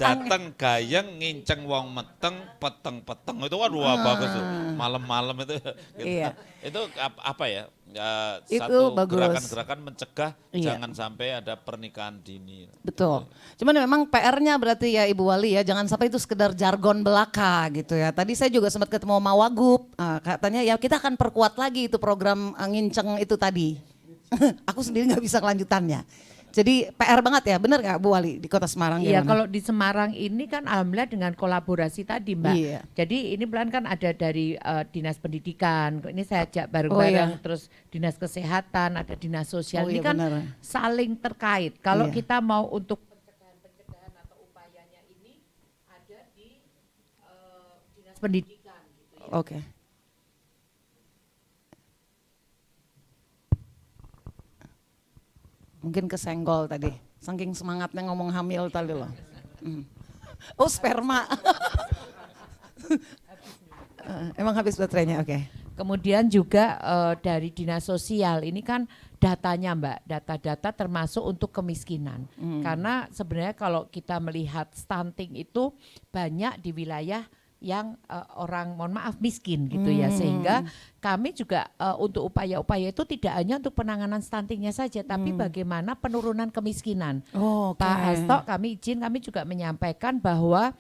Speaker 4: jateng gayeng nginceng wong meteng peteng itu waduh bagus tuh malam-malam itu gitu.
Speaker 2: Iya.
Speaker 4: Itu apa ya
Speaker 2: Itu
Speaker 4: satu
Speaker 2: bagus.
Speaker 4: gerakan-gerakan mencegah
Speaker 2: Iya.
Speaker 4: jangan sampai ada pernikahan dini.
Speaker 2: Betul. Cuman memang PR-nya berarti ya Ibu Wali ya, jangan sampai itu sekedar jargon belaka gitu ya. Tadi saya juga sempat ketemu sama Wagub, katanya ya kita akan perkuat lagi itu program nginceng itu tadi. Aku sendiri nggak bisa kelanjutannya. Jadi PR banget ya, benar nggak Bu Wali di Kota Semarang?
Speaker 5: Iya,
Speaker 2: gimana?
Speaker 5: kalau di Semarang ini kan alhamdulillah dengan kolaborasi tadi Mbak.
Speaker 2: Iya.
Speaker 5: Jadi ini pelan kan ada dari Dinas Pendidikan, ini saya ajak bareng-bareng,
Speaker 2: iya.
Speaker 5: terus Dinas Kesehatan, ada Dinas Sosial.
Speaker 2: Oh
Speaker 5: Ini
Speaker 2: iya,
Speaker 5: kan
Speaker 2: benar.
Speaker 5: saling terkait. Kalau
Speaker 2: Iya.
Speaker 5: kita mau untuk pencegahan atau upayanya ini ada di Dinas Pendidikan gitu ya.
Speaker 2: Oke. Mungkin kesenggol tadi, saking semangatnya ngomong hamil tadi loh. Oh sperma. Emang habis baterainya, oke.
Speaker 5: Kemudian juga dari Dinas Sosial ini kan datanya Mbak, data-data termasuk untuk kemiskinan. Karena sebenarnya kalau kita melihat stunting itu banyak di wilayah yang orang mohon maaf miskin gitu ya, sehingga kami juga untuk upaya-upaya itu tidak hanya untuk penanganan stuntingnya saja, tapi bagaimana penurunan kemiskinan.
Speaker 2: Oh, oke.
Speaker 5: Pak Hasto kami juga menyampaikan bahwa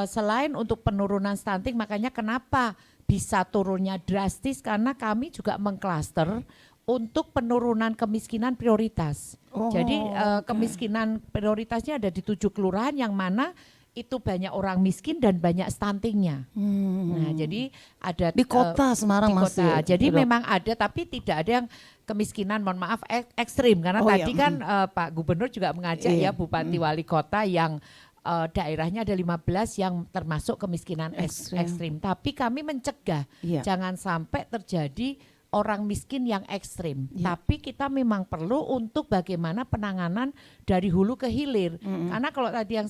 Speaker 5: selain untuk penurunan stunting, makanya kenapa bisa turunnya drastis karena kami juga mengklaster untuk penurunan kemiskinan prioritas. Jadi kemiskinan prioritasnya ada di 7 kelurahan yang mana itu banyak orang miskin dan banyak stuntingnya. Nah, jadi ada
Speaker 2: Di kota Semarang
Speaker 5: di
Speaker 2: masih,
Speaker 5: kota. Jadi
Speaker 2: Dok.
Speaker 5: memang ada, tapi tidak ada yang kemiskinan, mohon maaf, ekstrim. Karena
Speaker 2: Oh,
Speaker 5: tadi
Speaker 2: iya.
Speaker 5: kan Pak Gubernur juga mengajak
Speaker 2: Iya.
Speaker 5: ya Bupati Wali Kota yang daerahnya ada 15 yang termasuk kemiskinan ekstrim. Tapi kami mencegah
Speaker 2: Iya.
Speaker 5: jangan sampai terjadi orang miskin yang ekstrim.
Speaker 2: Iya.
Speaker 5: Tapi kita memang perlu untuk bagaimana penanganan dari hulu ke hilir. Karena kalau tadi yang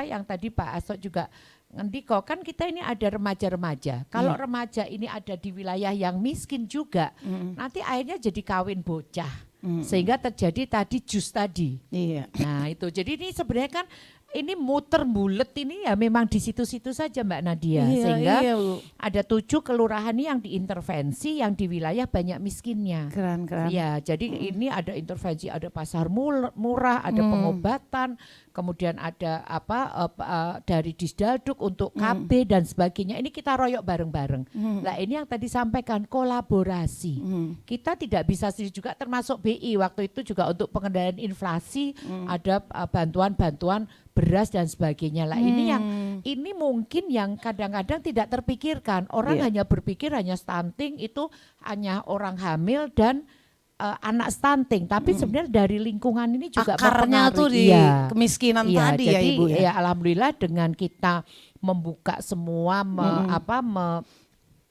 Speaker 5: yang tadi Pak Hasto juga ngendiko kan kita ini ada remaja-remaja. Kalau remaja ini ada di wilayah yang miskin juga, nanti akhirnya jadi kawin bocah. Sehingga terjadi tadi jus tadi.
Speaker 2: Iya.
Speaker 5: Nah itu, jadi ini sebenarnya kan ini muter bulet ini ya memang di situ-situ saja Mbak Nadia.
Speaker 2: Iya,
Speaker 5: Sehingga
Speaker 2: iya, Bu.
Speaker 5: ada 7 kelurahan yang diintervensi yang di wilayah banyak miskinnya.
Speaker 2: Keren.
Speaker 5: Ya, jadi ini ada intervensi, ada pasar murah, ada pengobatan, kemudian ada dari Disdalduk untuk KB dan sebagainya. Ini kita royok bareng-bareng. Nah, ini yang tadi sampaikan kolaborasi. Kita tidak bisa sendiri juga termasuk BI waktu itu juga untuk pengendalian inflasi ada bantuan-bantuan beras dan sebagainya lah. Ini mungkin yang kadang-kadang tidak terpikirkan. Orang hanya berpikir hanya stunting itu hanya orang hamil dan anak stunting, tapi sebenarnya dari lingkungan ini juga
Speaker 2: Akarnya tuh di
Speaker 5: Iya.
Speaker 2: kemiskinan
Speaker 5: Iya,
Speaker 2: tadi
Speaker 5: jadi,
Speaker 2: ya Ibu ya.
Speaker 5: alhamdulillah dengan kita membuka semua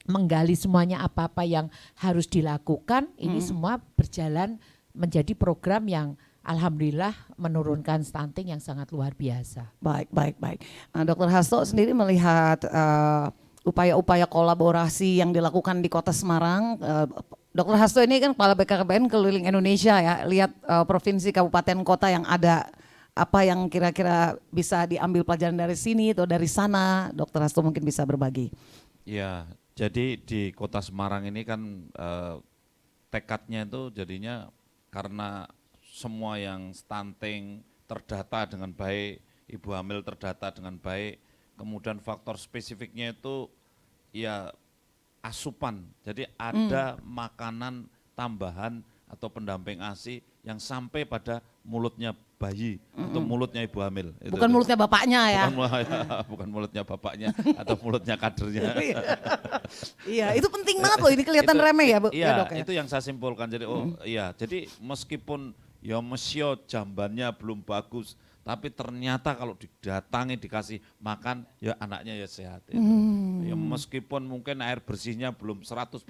Speaker 5: menggali semuanya apa-apa yang harus dilakukan, ini semua berjalan menjadi program yang alhamdulillah menurunkan stunting yang sangat luar biasa.
Speaker 2: Baik. Nah, Dokter Hasto sendiri melihat upaya-upaya kolaborasi yang dilakukan di Kota Semarang. Dokter Hasto ini kan kepala BKKBN keliling Indonesia ya, lihat provinsi, kabupaten, kota yang ada. Apa yang kira-kira bisa diambil pelajaran dari sini atau dari sana, Dokter Hasto mungkin bisa berbagi.
Speaker 4: Ya, jadi di Kota Semarang ini kan tekadnya itu jadinya karena semua yang stunting terdata dengan baik, ibu hamil terdata dengan baik, kemudian faktor spesifiknya itu ya asupan. Jadi ada makanan tambahan atau pendamping ASI yang sampai pada mulutnya bayi atau mulutnya ibu hamil.
Speaker 2: Bukan mulutnya bapaknya ya.
Speaker 4: Bukan mulutnya bapaknya atau mulutnya kadernya.
Speaker 2: Iya, itu penting banget loh, ini kelihatan remeh ya, Bu.
Speaker 4: Iya,
Speaker 2: Ya, Dok, ya?
Speaker 4: itu yang saya simpulkan. Jadi iya, jadi meskipun ya mesio jambannya belum bagus, tapi ternyata kalau didatangi dikasih makan ya anaknya ya sehat. Itu. Ya meskipun mungkin air bersihnya belum 100%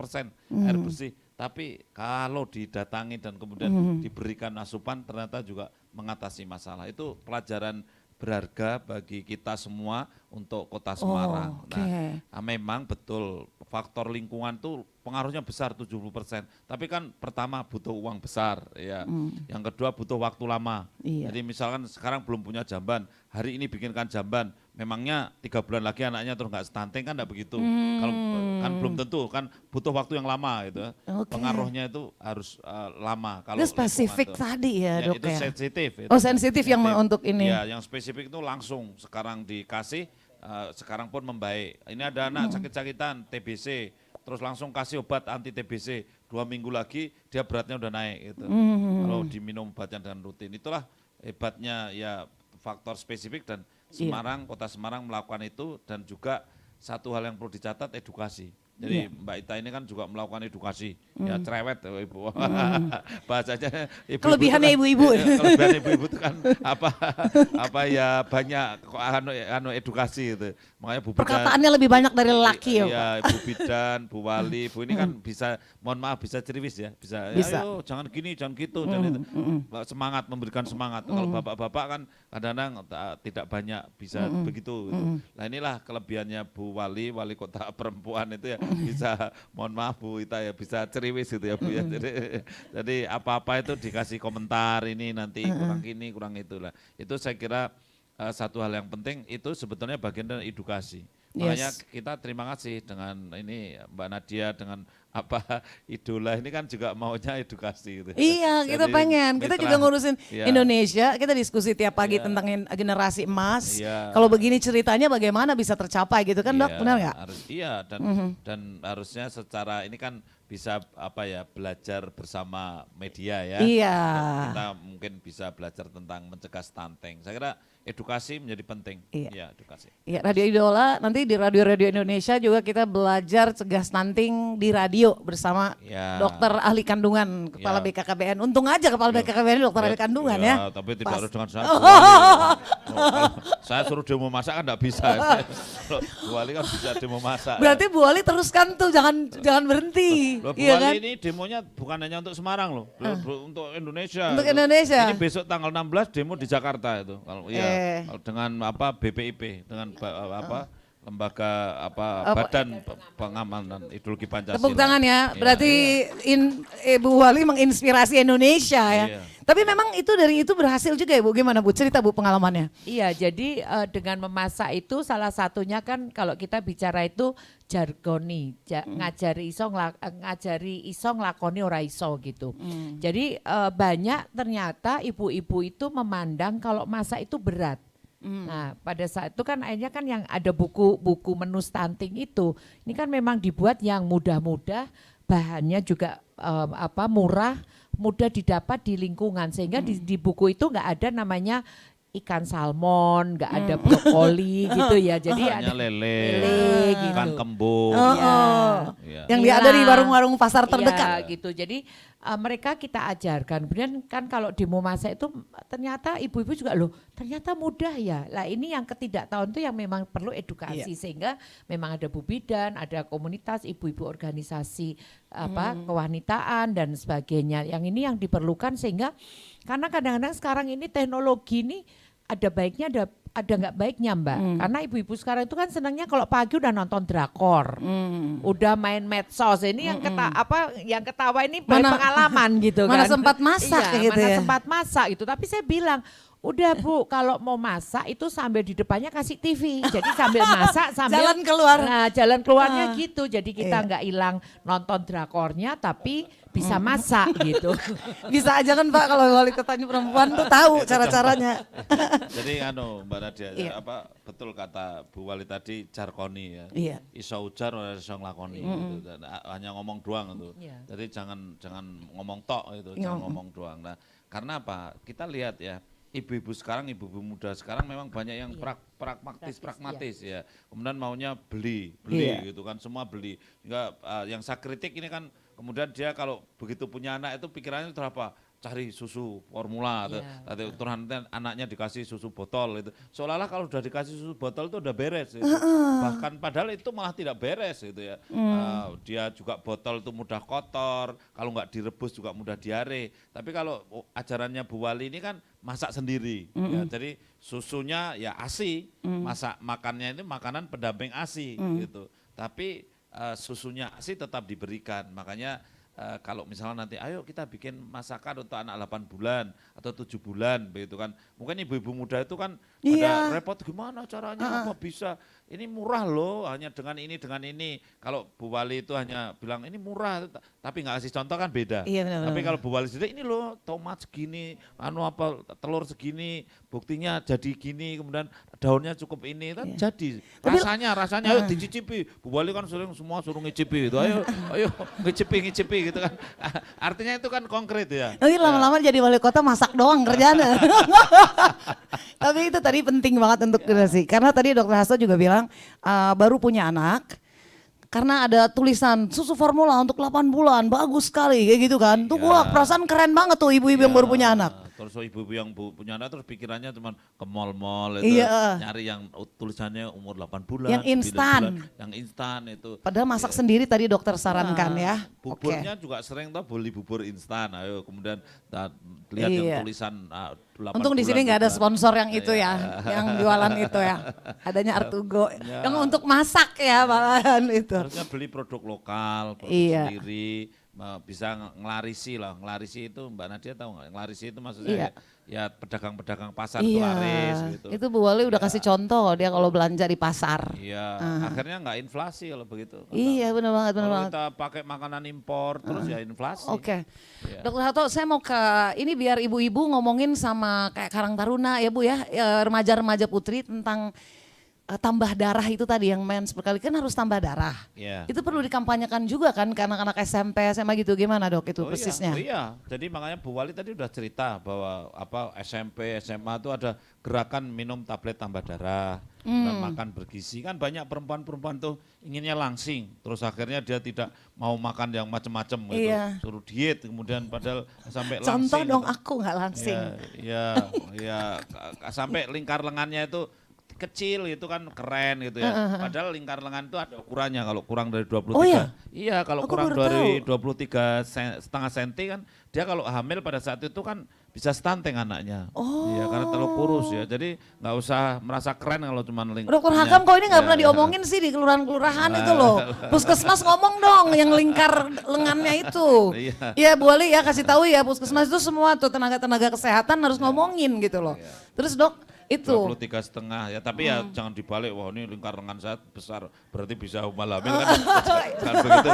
Speaker 4: air bersih, tapi kalau didatangi dan kemudian diberikan asupan ternyata juga mengatasi masalah. Itu pelajaran berharga bagi kita semua untuk Kota Semarang.
Speaker 2: Okay.
Speaker 4: Nah, memang betul faktor lingkungan tuh pengaruhnya besar 70%. Tapi kan pertama butuh uang besar ya. Yang kedua butuh waktu lama.
Speaker 2: Iya.
Speaker 4: Jadi misalkan sekarang belum punya jamban, hari ini bikinkan jamban, memangnya 3 bulan lagi anaknya terus nggak stunting kan enggak begitu. Kalau kan belum tentu, kan butuh waktu yang lama gitu.
Speaker 2: Okay.
Speaker 4: Pengaruhnya itu harus lama kalau
Speaker 2: Itu spesifik
Speaker 4: lingkungan tuh.
Speaker 2: tadi ya, Dok
Speaker 4: Itu
Speaker 2: ya.
Speaker 4: sensitif.
Speaker 2: Oh, sensitif yang untuk ini.
Speaker 4: Ya, yang spesifik itu langsung sekarang dikasih, sekarang pun membaik. Ini ada anak sakit-sakitan TBC, terus langsung kasih obat anti TBC, 2 minggu lagi dia beratnya udah naik gitu. Kalau diminum obatnya dengan rutin, itulah hebatnya ya faktor spesifik dan Semarang, Kota Semarang melakukan itu. Dan juga satu hal yang perlu dicatat, edukasi. Jadi Mbak Ita ini kan juga melakukan edukasi, ya cerewet Ibu. Bahasanya ibu-ibu
Speaker 2: Kelebihannya
Speaker 4: itu kan,
Speaker 2: ibu-ibu.
Speaker 4: Kelebihan ibu-ibu itu kan apa ya banyak edukasi gitu. Makanya Bu Bidan,
Speaker 2: Perkataannya lebih banyak dari lelaki ya,
Speaker 4: iya, Bu Bidan, Bu Wali, Bu ini kan bisa, mohon maaf, bisa ceriwis ya, bisa.
Speaker 2: Bisa.
Speaker 4: Ayo jangan gini, jangan gitu, jangan itu. Semangat, memberikan semangat. Kalau bapak-bapak kan kadang-kadang tidak banyak bisa begitu. Gitu. Nah inilah kelebihannya Bu Wali, wali kota perempuan itu ya, bisa, mohon maaf Bu Ita ya, bisa ceriwis gitu ya Bu ya. Jadi apa-apa itu dikasih komentar, ini nanti kurang gini, kurang itulah. Itu saya kira satu hal yang penting, itu sebetulnya bagian dari edukasi. Makanya kita terima kasih dengan ini Mbak Nadia, dengan idola ini kan juga maunya edukasi gitu.
Speaker 2: Iya, kita
Speaker 4: Jadi,
Speaker 2: pengen. Kita
Speaker 4: mitra,
Speaker 2: juga ngurusin
Speaker 4: iya.
Speaker 2: Indonesia, kita diskusi tiap pagi tentang generasi emas.
Speaker 4: Iya.
Speaker 2: Kalau begini ceritanya bagaimana bisa tercapai gitu kan, Dok?
Speaker 4: Iya,
Speaker 2: Benar nggak?
Speaker 4: Iya, dan harusnya secara ini kan bisa belajar bersama media ya.
Speaker 2: Iya.
Speaker 4: Kita mungkin bisa belajar tentang mencegah stunting. Saya kira edukasi menjadi penting.
Speaker 2: Iya.
Speaker 4: Ya, edukasi.
Speaker 2: Iya, Radio Idola, nanti di Radio-Radio Indonesia juga kita belajar cegah stunting di radio bersama
Speaker 4: Ya.
Speaker 2: dokter ahli kandungan, Kepala
Speaker 4: Ya.
Speaker 2: BKKBN. Untung aja Kepala BKKBN dokter ahli kandungan ya.
Speaker 4: Tapi tidak
Speaker 2: Pas.
Speaker 4: harus dengan saya. Bu Wali. Kalau saya suruh demo masak kan enggak bisa. Kalau Bu Wali kan bisa demo masak.
Speaker 2: Berarti Bu Wali teruskan tuh, jangan berhenti.
Speaker 4: Loh, Bu
Speaker 2: Iya
Speaker 4: Wali
Speaker 2: kan?
Speaker 4: ini demonya bukan hanya untuk Semarang loh, untuk Indonesia.
Speaker 2: Untuk
Speaker 4: Itu.
Speaker 2: Indonesia.
Speaker 4: Ini besok tanggal 16 demo di Jakarta itu. Kalau kalau dengan BPIP, dengan lembaga Badan Pengamanan Ideologi Pancasila.
Speaker 2: Tepuk tangan ya.
Speaker 4: Iya,
Speaker 2: Berarti Bu Wali menginspirasi Indonesia ya.
Speaker 4: Iya.
Speaker 2: Tapi memang itu dari itu berhasil juga ya Bu. Gimana Bu? Cerita Bu pengalamannya.
Speaker 5: Iya, jadi dengan memasak itu salah satunya kan kalau kita bicara itu jargoni, ngajari iso nglakoni ora iso gitu. Jadi banyak ternyata ibu-ibu itu memandang kalau masak itu berat. Nah, pada saat itu kan akhirnya kan yang ada buku menu stunting itu, ini kan memang dibuat yang mudah-mudah, bahannya juga murah, mudah didapat di lingkungan, sehingga di buku itu nggak ada namanya ikan salmon, nggak ada brokoli gitu ya. Jadi
Speaker 4: hanya
Speaker 5: ada
Speaker 4: lele
Speaker 5: gitu.
Speaker 4: ikan kembung.
Speaker 2: Oh,
Speaker 4: Iya.
Speaker 2: yang ada di warung-warung pasar terdekat.
Speaker 5: Iya, gitu. Jadi mereka kita ajarkan. Kemudian kan kalau demo masak itu ternyata ibu-ibu juga loh, ternyata mudah ya. Lah ini yang ketidaktahuan itu yang memang perlu edukasi sehingga memang ada Bu Bidan, ada komunitas ibu-ibu organisasi kewanitaan dan sebagainya. Yang ini yang diperlukan sehingga karena kadang-kadang sekarang ini teknologi ini ada baiknya ada nggak baiknya Mbak, karena ibu-ibu sekarang itu kan senangnya kalau pagi udah nonton drakor, udah main medsos. Ini yang ketawa ini pengalaman gitu
Speaker 2: mana
Speaker 5: kan.
Speaker 2: sempat masak gitu
Speaker 5: mana
Speaker 2: ya.
Speaker 5: sempat masak itu. Tapi saya bilang, udah Bu, kalau mau masak itu sambil di depannya kasih TV. Jadi sambil masak sambil
Speaker 2: Jalan keluar.
Speaker 5: Nah, jalan keluarnya gitu. Jadi kita nggak hilang nonton drakornya tapi bisa masak gitu.
Speaker 2: Bisa aja kan Pak kalau wali kotanya perempuan tuh tahu cara-caranya.
Speaker 4: Jadi Mbak Nadia,
Speaker 2: Iya.
Speaker 4: betul kata Bu Wali tadi jarkoni ya.
Speaker 2: Iya.
Speaker 4: Iso ujar ora iso nglakoni gitu. Dan hanya ngomong doang itu.
Speaker 5: Iya.
Speaker 4: Jadi jangan ngomong tok itu, jangan ngomong doang. Nah, karena apa? Kita lihat ya, ibu-ibu sekarang, ibu-ibu muda sekarang memang banyak yang pragmatis ya. Kemudian maunya beli gitu kan, semua beli. Hingga yang saya kritik ini kan kemudian dia kalau begitu punya anak itu pikirannya itu apa? Cari susu formula atau terus anaknya dikasih susu botol itu. Seolah-olah kalau udah dikasih susu botol itu udah beres gitu. Bahkan padahal itu malah tidak beres gitu ya. Dia juga botol itu mudah kotor, kalau nggak direbus juga mudah diare. Tapi kalau ajarannya Bu Wali ini kan masak sendiri ya. Jadi susunya ya ASI, masak makannya ini makanan pendamping ASI gitu. Tapi susunya ASI tetap diberikan. Makanya kalau misalnya nanti ayo kita bikin masakan untuk anak 8 bulan atau 7 bulan begitu kan. Mungkin ibu-ibu muda itu kan pada repot gimana caranya apa bisa. Ini murah loh hanya dengan ini. Kalau Bu Wali itu hanya bilang ini murah tapi nggak kasih contoh kan beda.
Speaker 2: Iya, benar,
Speaker 4: Tapi
Speaker 2: benar.
Speaker 4: kalau Bu Wali sendiri ini loh tomat segini, telur segini, buktinya jadi gini, kemudian daunnya cukup ini kan jadi. Rasanya ayo dicicipi. Bu Wali kan sering semua suruh ngicipi itu. Ayo ngicipi gitu kan. Artinya itu kan konkret ya.
Speaker 2: Nanti lama-lama jadi wali kota masak doang kerjanya. Tapi itu tadi penting banget untuk generasi. Karena tadi Dokter Hasto juga bilang baru punya anak. Karena ada tulisan susu formula untuk 8 bulan, bagus sekali kayak gitu kan. Tuh wah perasaan keren banget tuh ibu-ibu yang baru punya anak.
Speaker 4: Terus ibu-ibu yang punya anak terus pikirannya cuma ke mall-mall itu nyari yang tulisannya umur 8 bulan,
Speaker 2: Yang
Speaker 4: 9
Speaker 2: instan.
Speaker 4: bulan, yang instan itu.
Speaker 2: Padahal masak sendiri tadi dokter sarankan ya.
Speaker 4: Buburnya juga sering tuh beli bubur instan. Ayo kemudian lihat yang tulisan 8
Speaker 2: Untung di
Speaker 4: bulan,
Speaker 2: sini nggak ada
Speaker 4: 9
Speaker 2: sponsor yang itu ya, yang jualan itu ya. Adanya Artugo, yang untuk masak ya malahan itu.
Speaker 4: Harusnya beli produk lokal, produk sendiri, bisa ngelarisi itu Mbak Nadia tahu nggak? Ngelarisi itu maksudnya ya pedagang-pedagang pasar itu laris gitu.
Speaker 2: Itu Bu Wali udah kasih contoh dia kalau belanja di pasar.
Speaker 4: Iya, akhirnya nggak inflasi kalau begitu.
Speaker 2: Iya benar banget, benar
Speaker 4: Kalau
Speaker 2: banget.
Speaker 4: kita pakai makanan impor terus ya inflasi.
Speaker 2: Oke,
Speaker 4: Iya.
Speaker 2: Dokter Hato, saya mau ke ini biar ibu-ibu ngomongin sama kayak Karang Taruna ya Bu ya, remaja-remaja putri tentang tambah darah itu tadi yang mens berkali kan harus tambah darah.
Speaker 4: Iya.
Speaker 2: Itu perlu dikampanyekan juga kan ke anak-anak SMP, SMA gitu gimana Dok itu persisnya?
Speaker 4: Iya, jadi makanya Bu Wali tadi udah cerita bahwa SMP, SMA itu ada gerakan minum tablet tambah darah dan makan bergizi. Kan banyak perempuan-perempuan tuh inginnya langsing, terus akhirnya dia tidak mau makan yang macam-macam gitu.
Speaker 2: Iya.
Speaker 4: Suruh diet kemudian padahal sampai
Speaker 2: Contoh
Speaker 4: langsing.
Speaker 2: dong aku nggak langsing.
Speaker 4: Iya, sampai lingkar lengannya itu kecil itu kan keren gitu ya. Padahal lingkar lengan itu ada ukurannya kalau kurang dari 23.
Speaker 2: Oh iya?
Speaker 4: Iya, kalau
Speaker 2: Aku
Speaker 4: kurang
Speaker 2: baru
Speaker 4: dari
Speaker 2: tahu.
Speaker 4: 23,5 senti kan dia kalau hamil pada saat itu kan bisa stunting anaknya.
Speaker 2: Oh.
Speaker 4: Iya, karena terlalu kurus ya. Jadi nggak usah merasa keren kalau cuma lingkar.
Speaker 2: Dokter Hakam kok ini nggak pernah diomongin sih di kelurahan-kelurahan itu loh. Puskesmas ngomong dong yang lingkar lengannya itu.
Speaker 4: Iya.
Speaker 2: Iya Bu Wali ya kasih tahu ya puskesmas itu semua tuh tenaga-tenaga kesehatan harus ngomongin gitu loh. Terus Dok itu
Speaker 4: 23,5 ya, tapi ya jangan dibalik, wah ini lingkar lengan saya besar berarti bisa umal hamil kan. Jangan begitu.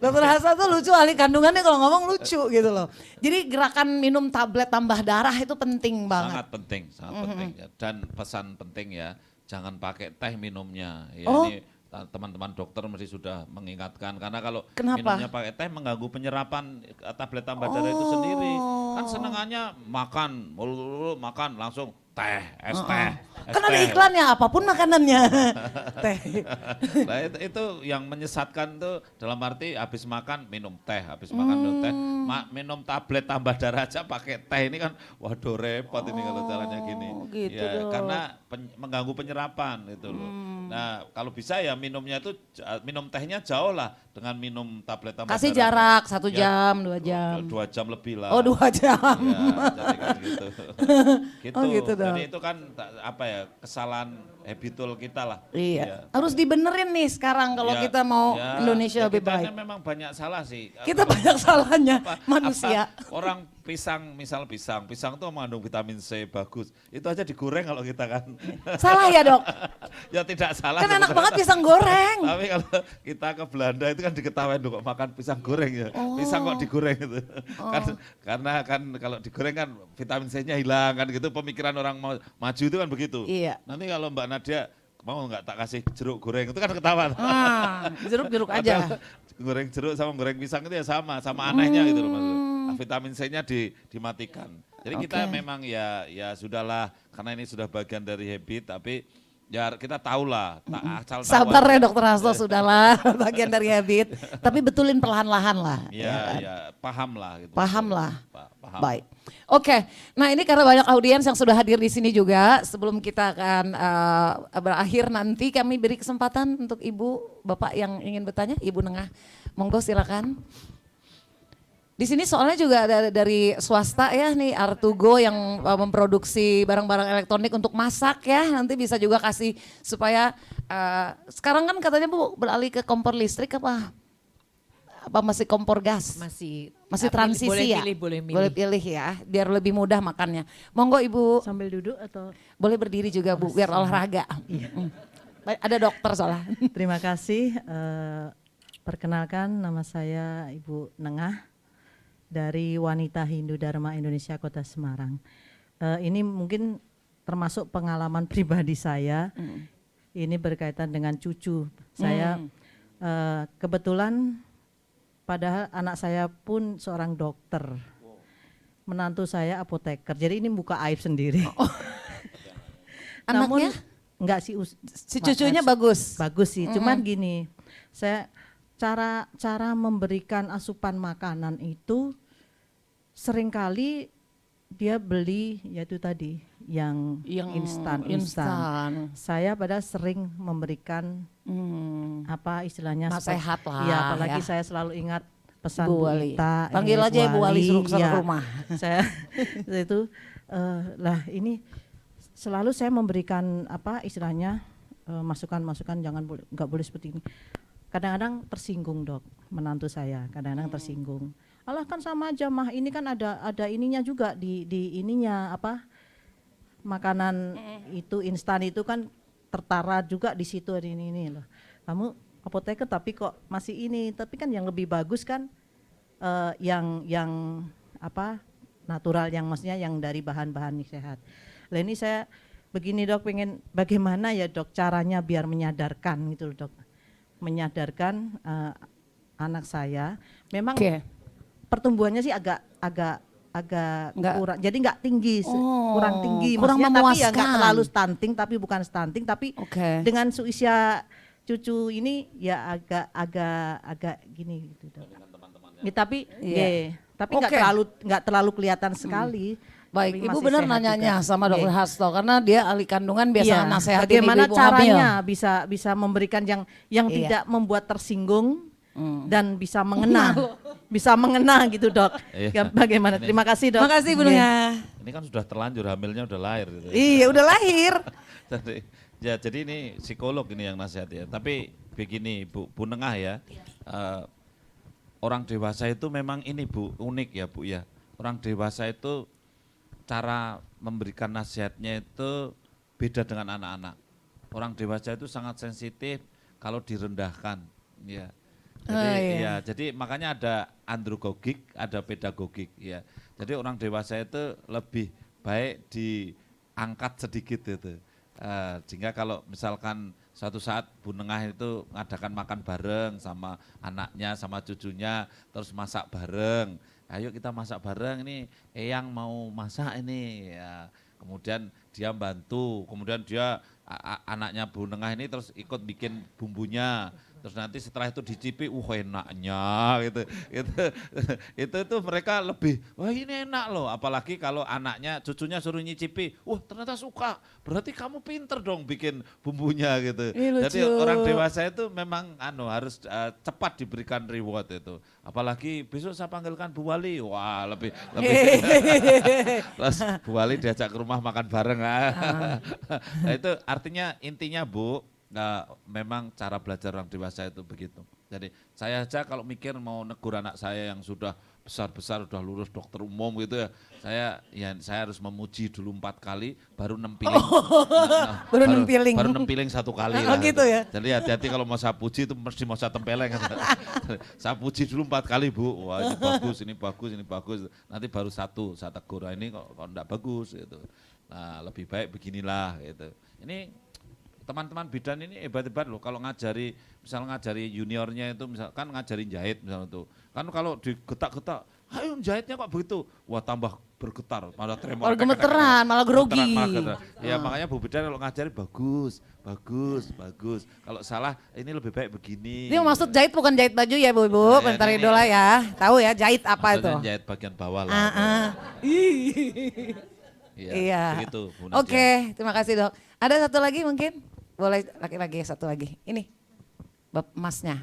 Speaker 2: Dokter Hasan tuh lucu ahli kandungannya kalau ngomong lucu gitu loh. Jadi gerakan minum tablet tambah darah itu penting banget.
Speaker 4: Sangat penting ya. Dan pesan penting ya, jangan pakai teh minumnya. Ya,
Speaker 2: Oh.
Speaker 4: ini teman-teman dokter mesti sudah mengingatkan karena kalau
Speaker 2: Kenapa?
Speaker 4: minumnya pakai teh mengganggu penyerapan tablet tambah darah itu sendiri. Kan senengannya makan langsung teh, es teh.
Speaker 2: Kan ada iklannya, apapun makanannya. Teh.
Speaker 4: Nah, itu yang menyesatkan tuh dalam arti habis makan minum teh, habis makan minum teh, minum tablet tambah darah aja pakai teh ini kan, waduh repot ini kalau caranya gini.
Speaker 2: Gitu
Speaker 4: Ya,
Speaker 2: dong.
Speaker 4: karena mengganggu penyerapan gitu loh. Nah kalau bisa ya minumnya itu minum tehnya jauh lah dengan minum tablet tambah
Speaker 2: Kasih
Speaker 4: darah.
Speaker 2: jarak 1
Speaker 4: Ya,
Speaker 2: jam, 2 jam.
Speaker 4: 2 jam lebih lah.
Speaker 2: Oh 2 jam.
Speaker 4: Ya, jadi kan gitu. Gitu.
Speaker 2: Oh, gitu dong.
Speaker 4: Jadi itu kan apa ya, kesalahan habitul kita lah.
Speaker 2: Iya. Harus dibenerin nih sekarang kalau
Speaker 4: Ya,
Speaker 2: kita mau
Speaker 4: ya,
Speaker 2: Indonesia
Speaker 4: ya
Speaker 2: lebih
Speaker 4: kita
Speaker 2: baik.
Speaker 4: ini memang banyak salah sih.
Speaker 2: Kita banyak salahnya manusia.
Speaker 4: Orang pisang tuh mengandung vitamin C bagus. Itu aja digoreng kalau kita kan.
Speaker 2: Salah ya dok?
Speaker 4: Ya tidak salah.
Speaker 2: Kan enak
Speaker 4: sebenarnya.
Speaker 2: banget pisang goreng.
Speaker 4: Tapi kalau kita ke Belanda itu kan diketawain kok makan pisang goreng ya. Pisang kok digoreng itu. Karena kan kalau digoreng kan vitamin C-nya hilang kan gitu. Pemikiran orang maju itu kan begitu.
Speaker 2: Iya.
Speaker 4: Nanti kalau Mbak Nadia mau nggak tak kasih jeruk goreng itu kan ketahuan.
Speaker 2: Jeruk-jeruk aja.
Speaker 4: Padahal goreng jeruk sama goreng pisang itu ya sama anehnya gitu loh maksudnya. Vitamin C-nya dimatikan. Jadi kita memang ya sudahlah karena ini sudah bagian dari habit tapi ya kita tahulah asal tahu
Speaker 2: Sabar
Speaker 4: aja.
Speaker 2: ya dokter Hasto, sudahlah bagian dari habit. Tapi betulin perlahan-lahan lah.
Speaker 4: Ya paham lah gitu.
Speaker 2: Paham lah.
Speaker 4: Paham.
Speaker 2: Baik. Oke, nah ini karena banyak audiens yang sudah hadir di sini juga. Sebelum kita akan berakhir nanti kami beri kesempatan untuk ibu, bapak yang ingin bertanya, Ibu Nengah. Monggo silakan. Di sini soalnya juga ada dari swasta ya nih Artugo yang memproduksi barang-barang elektronik untuk masak ya. Nanti bisa juga kasih supaya sekarang kan katanya Bu beralih ke kompor listrik apa masih kompor gas?
Speaker 5: Masih
Speaker 2: Transisi
Speaker 5: boleh
Speaker 2: ya?
Speaker 5: pilih, boleh milih.
Speaker 2: Boleh pilih ya, biar lebih mudah makannya. Monggo Ibu,
Speaker 3: Sambil duduk atau?
Speaker 2: boleh berdiri juga Bu, biar olahraga. Baik, ada dokter soalnya.
Speaker 3: Terima kasih. Perkenalkan nama saya Ibu Nengah dari Wanita Hindu Dharma Indonesia Kota Semarang. Ini mungkin termasuk pengalaman pribadi saya. Ini berkaitan dengan cucu. Saya kebetulan padahal anak saya pun seorang dokter. Menantu saya apoteker. Jadi ini buka aib sendiri. Namun
Speaker 2: Anaknya?
Speaker 3: enggak sih
Speaker 2: Si cucunya bagus.
Speaker 3: bagus sih. Cuman gini, saya cara memberikan asupan makanan itu seringkali dia beli yaitu tadi yang instan. Saya padahal sering memberikan apa istilahnya
Speaker 2: Nasihat lah
Speaker 3: ya, apalagi
Speaker 2: ya.
Speaker 3: saya selalu ingat pesan
Speaker 2: Bu
Speaker 3: Bu
Speaker 2: Wali.
Speaker 3: Ita.
Speaker 2: Panggil
Speaker 3: ini
Speaker 2: aja Ibu Wali suruh ke
Speaker 3: ya.
Speaker 2: rumah.
Speaker 3: Saya itu lah ini selalu saya memberikan apa istilahnya masukan-masukan nggak boleh seperti ini. Kadang-kadang tersinggung dok, menantu saya kadang-kadang tersinggung. Alah kan sama aja mah, ini kan ada ininya juga di ininya apa makanan itu instan itu kan tertara juga di situ ada ini loh. Kamu apoteker tapi kok masih ini, tapi kan yang lebih bagus kan yang apa natural, yang maksudnya yang dari bahan-bahan sehat. Lah ini saya begini dok, pengen bagaimana ya dok caranya biar menyadarkan gitu loh, dok, menyadarkan anak saya memang pertumbuhannya sih agak kurang, jadi nggak tinggi, kurang tinggi,
Speaker 2: kurang
Speaker 3: maksudnya, tapi ya nggak
Speaker 2: memuaskan.
Speaker 3: terlalu stunting, tapi bukan stunting, tapi dengan seusia cucu ini ya agak gini gitu dok. Ya, tapi tapi nggak terlalu kelihatan sekali.
Speaker 2: Baik,
Speaker 3: tapi
Speaker 2: Ibu
Speaker 3: masih
Speaker 2: benar
Speaker 3: sehat
Speaker 2: nanyanya
Speaker 3: juga.
Speaker 2: sama Dokter Hasto karena dia ahli kandungan biasa
Speaker 3: Iya,
Speaker 2: nasehatin
Speaker 3: bagaimana
Speaker 2: ibu-ibu
Speaker 3: caranya
Speaker 2: hamil.
Speaker 3: bisa memberikan yang tidak membuat tersinggung dan bisa mengena gitu dok. Ya, bagaimana? Terima kasih dok.
Speaker 2: Terima kasih Ibu Nengah.
Speaker 4: Ini kan sudah terlanjur, hamilnya udah lahir gitu.
Speaker 2: Iya udah lahir.
Speaker 4: Jadi ini psikolog ini yang nasihat ya. Tapi begini Bu Nengah ya, orang dewasa itu memang ini Bu, unik ya Bu ya. Orang dewasa itu cara memberikan nasihatnya itu beda dengan anak-anak. Orang dewasa itu sangat sensitif kalau direndahkan, ya. Jadi makanya ada andragogik, ada pedagogik, ya. Jadi orang dewasa itu lebih baik diangkat sedikit itu. Sehingga kalau misalkan suatu saat Bu Nengah itu ngadakan makan bareng sama anaknya, sama cucunya, terus masak bareng. Ayo kita masak bareng, ini Eyang mau masak ini ya. kemudian dia bantu, kemudian dia anaknya Bu Nengah ini terus ikut bikin bumbunya. Terus nanti setelah itu dicipi, enaknya gitu. Itu mereka lebih, wah ini enak loh. Apalagi kalau anaknya, cucunya suruh nyicipi, wah ternyata suka. Berarti kamu pinter dong bikin bumbunya gitu. Jadi orang dewasa itu memang harus cepat diberikan reward itu. Apalagi besok saya panggilkan Bu Wali, wah lebih. Terus Bu Wali diajak ke rumah makan bareng. Nah itu artinya intinya Bu, memang cara belajar orang dewasa itu begitu. Jadi saya aja kalau mikir mau negur anak saya yang sudah besar-besar, sudah lulus dokter umum gitu ya, saya harus memuji dulu 4 kali, baru nempiling.
Speaker 2: Baru nempiling.
Speaker 4: Baru nempiling 1 kali.
Speaker 2: Oh gitu ya.
Speaker 4: Jadi hati-hati kalau mau saya puji itu mesti mau saya tempeleng. Saya puji dulu 4 kali Bu, wah ini bagus, ini bagus, ini bagus. Nanti baru saya tegur, ini kok enggak bagus gitu. Nah lebih baik beginilah gitu. Ini teman-teman bidan ini hebat-hebat loh, kalau ngajari juniornya itu misalkan ngajarin jahit misalnya tuh, kan kalau digetak-getak, ayo jahitnya kok begitu, wah tambah bergetar, malah tremor.
Speaker 2: Gemeteran, malah grogi.
Speaker 4: Ya makanya Bu Bidan kalau ngajari bagus. Kalau salah ini lebih baik begini.
Speaker 2: Ini maksud jahit bukan jahit baju ya Bu Ibu, bentar idola ya, tahu ya jahit apa itu?
Speaker 4: Jahit bagian bawah lah. Iya. Begitu Bu Nadia.
Speaker 2: Oke, terima kasih Dok. Ada satu lagi mungkin? Boleh laki-laki satu lagi. Ini Masnya.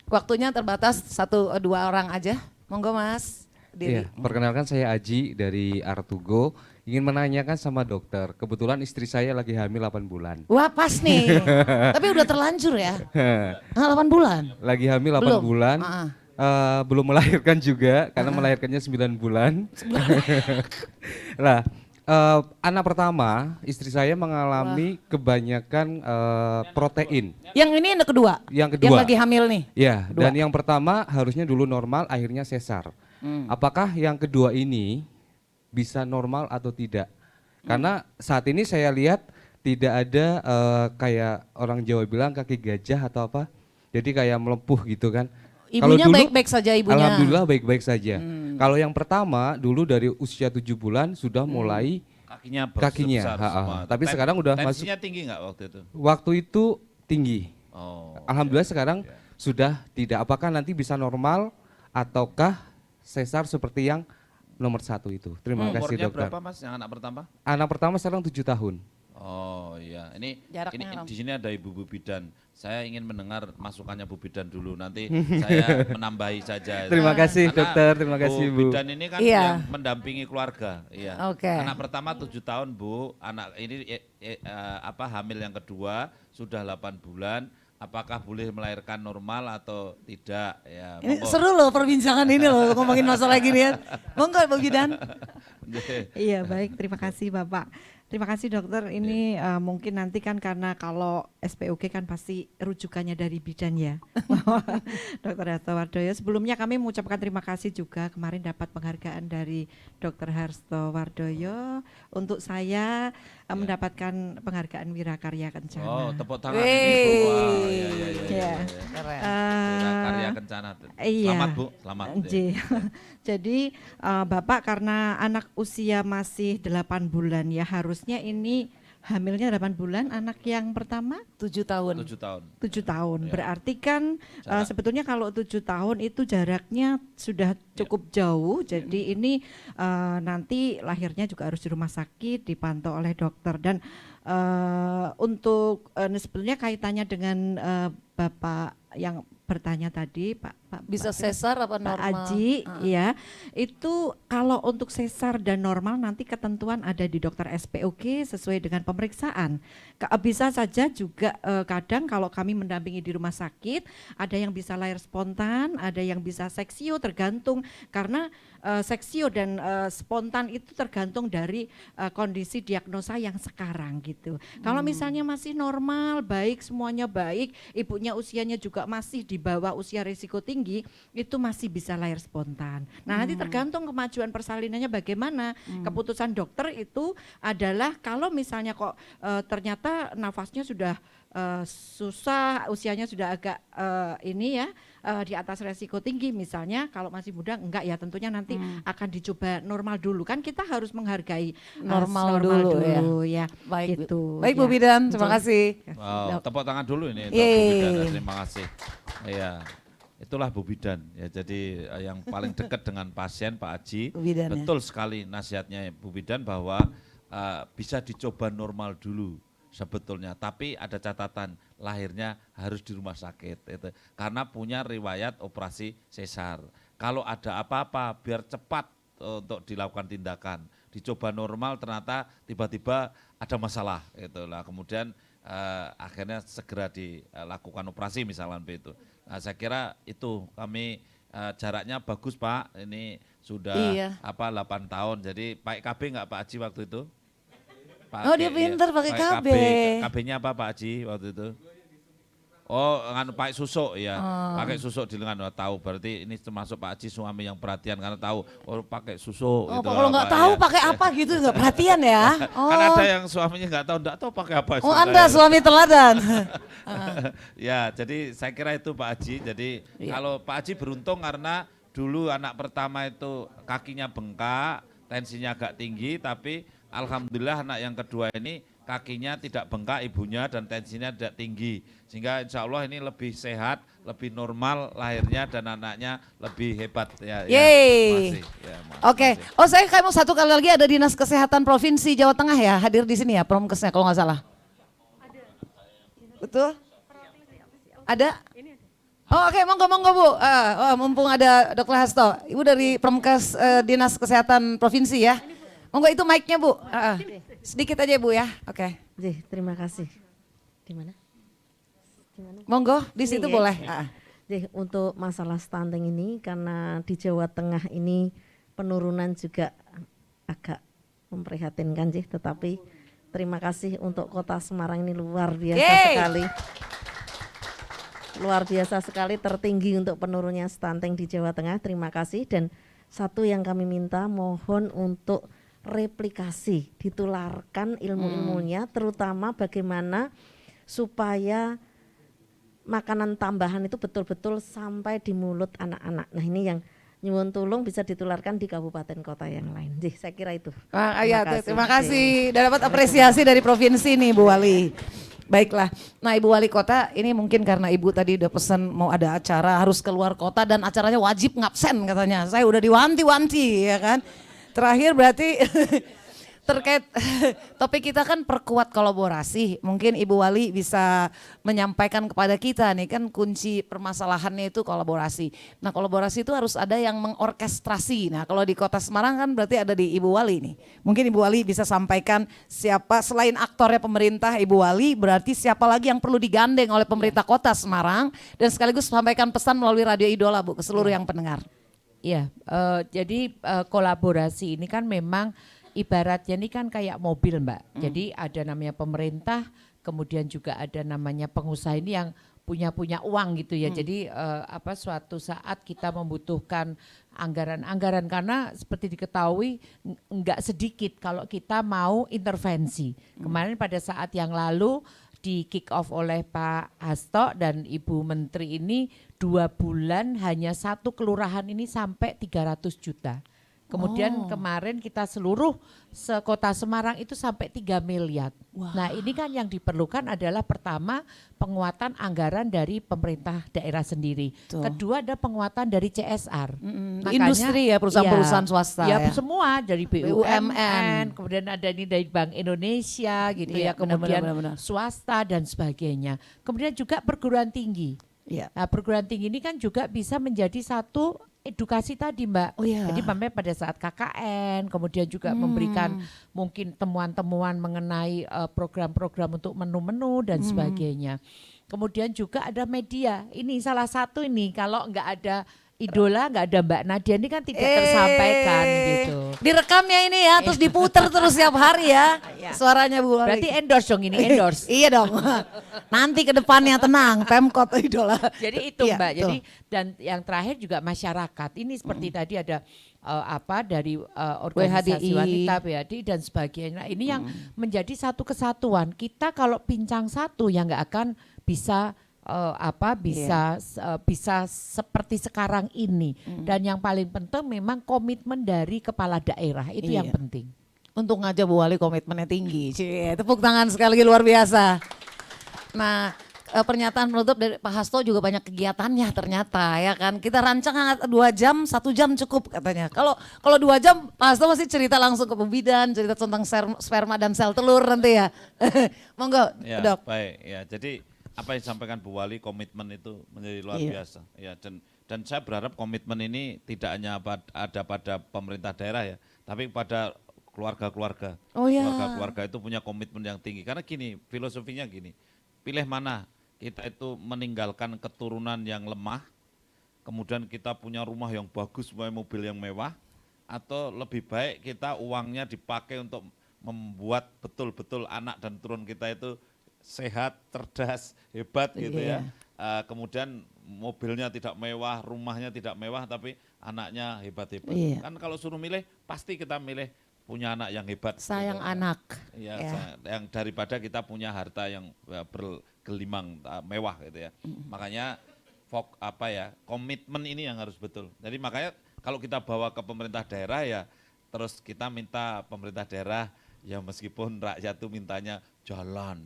Speaker 2: Waktunya terbatas 1-2 orang aja. Monggo Mas.
Speaker 6: Iya, perkenalkan saya Aji dari Artugo. Ingin menanyakan sama dokter, kebetulan istri saya lagi hamil 8 bulan.
Speaker 2: Wah pas nih, tapi udah terlanjur ya. 8 bulan?
Speaker 6: Lagi hamil 8 bulan. Belum melahirkan juga, karena melahirkannya 9 bulan. Lah, anak pertama, istri saya mengalami kebanyakan protein.
Speaker 2: Yang ini anak kedua?
Speaker 6: Yang kedua.
Speaker 2: Yang lagi hamil nih?
Speaker 6: Ya, dan yang pertama harusnya dulu normal, akhirnya sesar. Apakah yang kedua ini bisa normal atau tidak? Karena saat ini saya lihat tidak ada kayak orang Jawa bilang kaki gajah atau apa. Jadi kayak melepuh gitu kan.
Speaker 2: Ibunya baik-baik saja ibunya?
Speaker 6: Alhamdulillah baik-baik saja. Kalau yang pertama dulu dari usia 7 bulan sudah mulai kakinya. Tapi sekarang udah masuk.
Speaker 4: Tensinya tinggi nggak waktu itu?
Speaker 6: Waktu itu tinggi.
Speaker 4: Oh.
Speaker 6: Alhamdulillah sekarang sudah tidak. Apakah nanti bisa normal ataukah sesar seperti yang nomor 1 itu? Terima kasih
Speaker 4: Umurnya
Speaker 6: dokter.
Speaker 4: berapa Mas yang anak pertama?
Speaker 6: Anak pertama sekarang 7 tahun.
Speaker 4: Oh iya, ini
Speaker 2: Jaraknya
Speaker 4: di sini ada Ibu Bidan. Saya ingin mendengar masukannya Bu Bidan dulu. Nanti saya menambahi saja.
Speaker 6: Terima kasih
Speaker 4: Karena
Speaker 6: dokter, terima kasih Bu.
Speaker 4: Bidan ini kan yang mendampingi keluarga. Iya.
Speaker 2: Oke.
Speaker 4: Anak pertama 7 tahun Bu, anak ini hamil yang kedua sudah 8 bulan. Apakah boleh melahirkan normal atau tidak? Ya,
Speaker 2: ini seru loh perbincangan ini loh, ngomongin masalah gini ya. Monggo Bu Bidan.
Speaker 7: Iya baik, terima kasih Bapak. Terima kasih dokter, ini mungkin nanti kan karena kalau SPOG kan pasti rujukannya dari bidan ya. Dr. Harsto Wardoyo, sebelumnya kami mengucapkan terima kasih juga kemarin dapat penghargaan dari Dr. Harsto Wardoyo untuk saya mendapatkan penghargaan Wirakarya Kencana.
Speaker 4: Oh tepuk tangan ini. Wow, iya. Wirakarya Kencana.
Speaker 7: Iya.
Speaker 4: Selamat Bu, selamat.
Speaker 7: Jadi Bapak karena anak usia masih 8 bulan ya harusnya ini hamilnya 8 bulan, anak yang pertama
Speaker 2: 7 tahun.
Speaker 4: 7 tahun.
Speaker 7: 7 tahun.
Speaker 4: Ya.
Speaker 7: Berarti kan sebetulnya kalau 7 tahun itu jaraknya sudah cukup jauh. Jadi ini nanti lahirnya juga harus di rumah sakit dipantau oleh dokter dan untuk sebetulnya kaitannya dengan Bapak yang bertanya tadi Pak
Speaker 2: Bisa sesar apa normal?
Speaker 7: Pak Aji, ya itu kalau untuk sesar dan normal nanti ketentuan ada di dokter SPOG sesuai dengan pemeriksaan. Bisa saja juga kadang kalau kami mendampingi di rumah sakit ada yang bisa lahir spontan, ada yang bisa seksio tergantung karena seksio dan spontan itu tergantung dari kondisi diagnosa yang sekarang gitu. Kalau misalnya masih normal, baik semuanya baik, ibunya usianya juga masih di bawah usia risiko tinggi, itu masih bisa lahir spontan. Nah nanti tergantung kemajuan persalinannya bagaimana. Keputusan dokter itu adalah kalau misalnya kok ternyata nafasnya sudah susah, usianya sudah agak di atas resiko tinggi misalnya, kalau masih muda enggak ya, tentunya nanti akan dicoba normal dulu, kan kita harus menghargai
Speaker 2: Normal dulu
Speaker 7: ya.
Speaker 2: Baik,
Speaker 7: Gitu.
Speaker 2: baik Bu Bidan, terima kasih.
Speaker 4: Wow, tepuk tangan dulu ini untuk
Speaker 2: Yeay.
Speaker 4: Bu Bidan, terima kasih. Iya, itulah Bu Bidan ya. Jadi yang paling dekat dengan pasien Pak Aji,
Speaker 2: Bu Bidan, ya.
Speaker 4: betul sekali nasihatnya Bu Bidan bahwa bisa dicoba normal dulu sebetulnya. Tapi ada catatan, lahirnya harus di rumah sakit itu, karena punya riwayat operasi sesar. Kalau ada apa-apa biar cepat untuk dilakukan tindakan. Dicoba normal ternyata tiba-tiba ada masalah itulah, kemudian akhirnya segera dilakukan operasi misalnya begitu. Nah, saya kira itu kami jaraknya bagus Pak, ini sudah 8 tahun, jadi pakai KB enggak Pak Haji waktu itu?
Speaker 2: Oh, dia pinter pakai KB.
Speaker 4: KB-nya apa Pak Haji waktu itu? Oh, pakai susuk ya, pakai susuk di lengan. Tahu berarti ini termasuk Pak Haji suami yang perhatian karena tahu pakai susuk.
Speaker 2: Oh,
Speaker 4: gitu,
Speaker 2: kalau nggak tahu pakai apa gitu nggak perhatian ya?
Speaker 4: Kan ada yang suaminya nggak tahu pakai apa.
Speaker 2: Oh, Anda suami teladan.
Speaker 4: Ya, jadi saya kira itu Pak Haji. Jadi kalau Pak Haji beruntung karena dulu anak pertama itu kakinya bengkak, tensinya agak tinggi, tapi alhamdulillah anak yang kedua ini kakinya tidak bengkak ibunya dan tensinya tidak tinggi, sehingga insya Allah ini lebih sehat, lebih normal lahirnya dan anaknya lebih hebat ya.
Speaker 2: Yeay. Oke.
Speaker 4: Makasih.
Speaker 2: Oh, saya kayak mau satu kali lagi ada Dinas Kesehatan Provinsi Jawa Tengah ya hadir di sini ya, Promkesnya kalau nggak salah. Betul? Ada? Oh, oke, monggo Bu. Mumpung ada Dr. Hasto, Ibu dari Promkes Dinas Kesehatan Provinsi ya. Monggo itu mic-nya Bu. Sedikit aja Bu ya. Oke.
Speaker 8: Terima kasih. Di mana?
Speaker 2: Monggo di situ
Speaker 8: ya.
Speaker 2: boleh.
Speaker 8: Untuk masalah stunting ini karena di Jawa Tengah ini penurunan juga agak memprihatinkan tetapi terima kasih untuk Kota Semarang ini luar biasa sekali. Luar biasa sekali, tertinggi untuk penurunnya stunting di Jawa Tengah. Terima kasih. Dan satu yang kami minta, mohon untuk replikasi, ditularkan ilmu-ilmunya, terutama bagaimana supaya makanan tambahan itu betul-betul sampai di mulut anak-anak. Nah, ini yang nyuwun tulung bisa ditularkan di kabupaten kota yang lain. Saya kira itu.
Speaker 2: Terima kasih. Dan dapat apresiasi dari provinsi nih Bu Wali. Baiklah. Nah, Ibu Wali Kota ini mungkin karena Ibu tadi udah pesan mau ada acara harus keluar kota dan acaranya wajib ngabsen katanya. Saya udah diwanti-wanti ya kan. Terakhir berarti terkait topik kita kan perkuat kolaborasi. Mungkin Ibu Wali bisa menyampaikan kepada kita nih, kan kunci permasalahannya itu kolaborasi. Nah, kolaborasi itu harus ada yang mengorkestrasi. Nah, kalau di Kota Semarang kan berarti ada di Ibu Wali nih. Mungkin Ibu Wali bisa sampaikan siapa selain aktornya pemerintah Ibu Wali, berarti siapa lagi yang perlu digandeng oleh pemerintah Kota Semarang, dan sekaligus sampaikan pesan melalui Radio Idola Bu ke seluruh yang pendengar.
Speaker 5: Iya, jadi kolaborasi ini kan memang ibaratnya ini kan kayak mobil Mbak. Jadi ada namanya pemerintah, kemudian juga ada namanya pengusaha ini yang punya uang gitu ya. Jadi suatu saat kita membutuhkan anggaran karena seperti diketahui enggak sedikit kalau kita mau intervensi. Kemarin pada saat yang lalu di kick off oleh Pak Hasto dan Ibu Menteri ini 2 bulan hanya satu kelurahan ini sampai 300 juta. Kemudian kemarin kita seluruh sekota Semarang itu sampai 3 miliar. Wow. Nah, ini kan yang diperlukan adalah pertama penguatan anggaran dari pemerintah daerah sendiri. Tuh. Kedua ada penguatan dari CSR.
Speaker 2: Makanya, industri ya, perusahaan-perusahaan swasta
Speaker 5: ya. Semua dari BUMN, kemudian ada ini dari Bank Indonesia gitu ya, kemudian benar. Swasta dan sebagainya. Kemudian juga perguruan tinggi. Ya. Nah, perguruan tinggi ini kan juga bisa menjadi satu edukasi tadi Mbak. Jadi pada saat KKN, kemudian juga memberikan mungkin temuan-temuan mengenai program-program untuk menu-menu dan sebagainya. Kemudian juga ada media. Ini salah satu ini kalau nggak ada idola nggak ada Mbak Nadia ini kan tidak tersampaikan gitu.
Speaker 2: Direkamnya ini ya, terus diputer terus setiap hari ya. Suaranya Bu Wali.
Speaker 5: Berarti endorse dong ini, endorse.
Speaker 2: Iya dong. Nanti ke depannya tenang, Pemkot idola.
Speaker 5: Jadi itu
Speaker 2: Iya,
Speaker 5: Mbak.
Speaker 2: betul.
Speaker 5: Jadi dan yang terakhir juga masyarakat. Ini seperti tadi ada dari organisasi
Speaker 2: WHDI.
Speaker 5: wanita, BHD dan sebagainya. Ini yang menjadi satu kesatuan. Kita kalau pincang satu yang nggak akan bisa bisa seperti sekarang ini. Dan yang paling penting memang komitmen dari kepala daerah itu yang
Speaker 2: Iya.
Speaker 5: penting.
Speaker 2: Untung aja Bu Wali komitmennya tinggi. Cie, tepuk tangan sekali lagi luar biasa. Nah, pernyataan penutup dari Pak Hasto juga banyak kegiatannya ternyata ya kan. Kita rancang 2 jam, 1 jam cukup katanya. Kalau 2 jam Pak Hasto masih cerita langsung ke pembidan, cerita tentang sperma dan sel telur nanti ya. Monggo,
Speaker 4: Ya,
Speaker 2: Dok.
Speaker 4: baik. Ya, jadi apa yang disampaikan Bu Wali, komitmen itu menjadi luar
Speaker 2: Iya.
Speaker 4: biasa. Ya, dan saya berharap komitmen ini tidak hanya ada pada pemerintah daerah ya, tapi pada keluarga-keluarga.
Speaker 2: Oh ya.
Speaker 4: Keluarga-keluarga itu punya komitmen yang tinggi. Karena gini, filosofinya gini, pilih mana kita itu meninggalkan keturunan yang lemah, kemudian kita punya rumah yang bagus, punya mobil yang mewah, atau lebih baik kita uangnya dipakai untuk membuat betul-betul anak dan turun kita itu sehat, cerdas, hebat gitu ya. Kemudian mobilnya tidak mewah, rumahnya tidak mewah, tapi anaknya hebat-hebat.
Speaker 2: Iya.
Speaker 4: Kan kalau suruh milih, pasti kita milih punya anak yang hebat.
Speaker 2: Sayang
Speaker 4: gitu.
Speaker 2: anak.
Speaker 4: Ya,
Speaker 2: Ya.
Speaker 4: yang daripada kita punya harta yang bergelimang mewah gitu ya. Makanya komitmen ini yang harus betul. Jadi makanya kalau kita bawa ke pemerintah daerah ya, terus kita minta pemerintah daerah ya meskipun rakyat itu mintanya jalan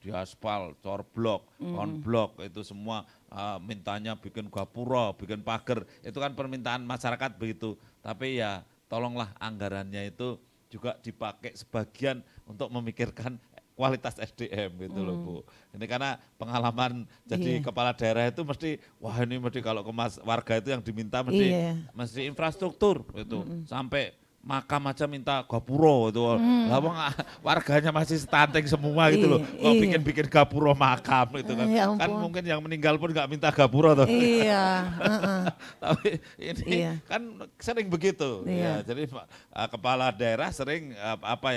Speaker 4: di aspal, corblok, konblok itu semua mintanya bikin gapura, bikin pagar, itu kan permintaan masyarakat begitu. Tapi ya tolonglah anggarannya itu juga dipakai sebagian untuk memikirkan kualitas SDM gitu loh Bu. Ini karena pengalaman jadi kepala daerah itu mesti ini kalau ke warga itu yang diminta mesti infrastruktur itu sampai makam aja minta gapuro itu. Lah warganya masih stunting semua gitu loh. Kok bikin gapuro makam itu kan.
Speaker 2: Ya
Speaker 4: Kan
Speaker 2: ampun.
Speaker 4: mungkin yang meninggal pun nggak minta gapuro tuh.
Speaker 2: Iya.
Speaker 4: Tapi ini kan sering begitu.
Speaker 2: Iya.
Speaker 4: Ya, jadi kepala daerah sering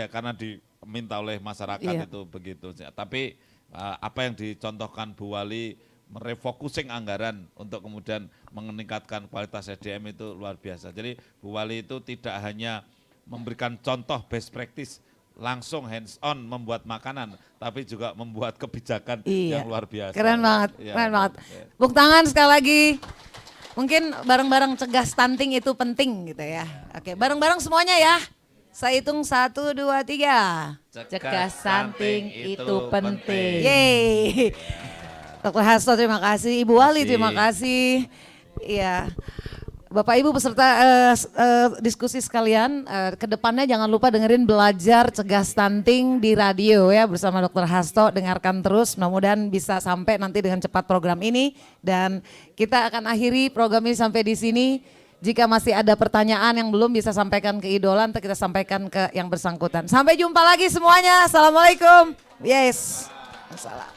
Speaker 4: karena diminta oleh masyarakat itu begitu. Tapi apa yang dicontohkan Bu Wali merefocusing anggaran untuk kemudian meningkatkan kualitas SDM itu luar biasa. Jadi Bu Wali itu tidak hanya memberikan contoh best practice langsung hands on membuat makanan, tapi juga membuat kebijakan yang luar biasa.
Speaker 2: Keren banget,
Speaker 4: Ya,
Speaker 2: keren banget.
Speaker 4: ya.
Speaker 2: Tepuk tangan sekali lagi. Mungkin bareng-bareng cegah stunting itu penting gitu ya. Oke, bareng-bareng semuanya ya. Saya hitung 1, 2, 3.
Speaker 5: Cegah stunting itu penting.
Speaker 2: Yeay. Dr. Hasto terima kasih, Ibu Wali terima kasih. Iya. Bapak Ibu peserta diskusi sekalian, kedepannya jangan lupa dengerin Belajar Cegah Stunting di radio ya bersama Dr. Hasto. Dengarkan terus, mudah-mudahan bisa sampai nanti dengan cepat program ini. Dan kita akan akhiri program ini sampai di sini. Jika masih ada pertanyaan yang belum bisa sampaikan ke idola, nanti kita sampaikan ke yang bersangkutan. Sampai jumpa lagi semuanya. Assalamualaikum. Yes. Salam.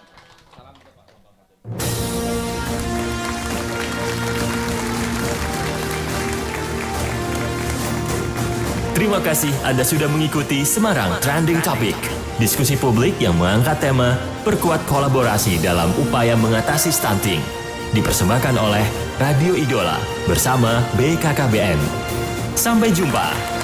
Speaker 1: Terima kasih Anda sudah mengikuti Semarang Trending Topic. Diskusi publik yang mengangkat tema perkuat kolaborasi dalam upaya mengatasi stunting. Dipersembahkan oleh Radio Idola bersama BKKBN. Sampai jumpa.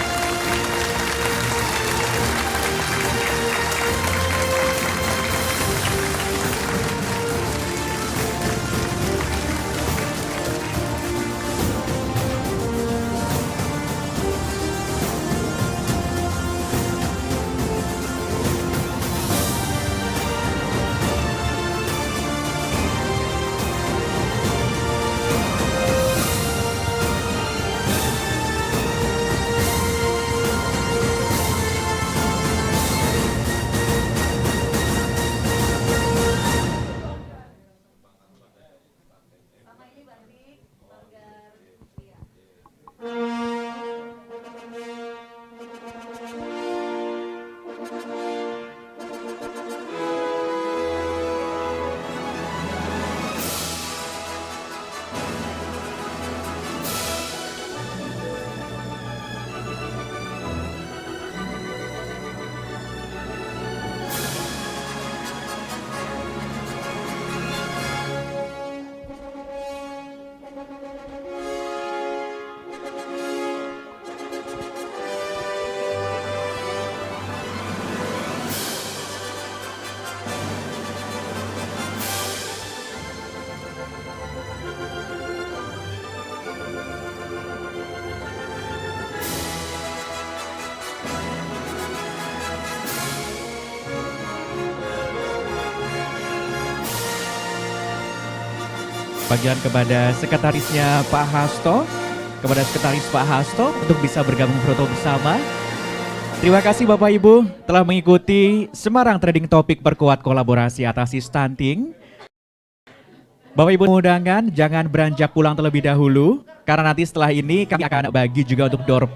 Speaker 9: Panggilan kepada sekretarisnya Pak Hasto, kepada sekretaris Pak Hasto untuk bisa bergabung foto bersama. Terima kasih Bapak Ibu telah mengikuti Semarang Trending Topic perkuat kolaborasi atasi stunting. Bapak Ibu undangan jangan beranjak pulang terlebih dahulu karena nanti setelah ini kami akan bagi juga untuk door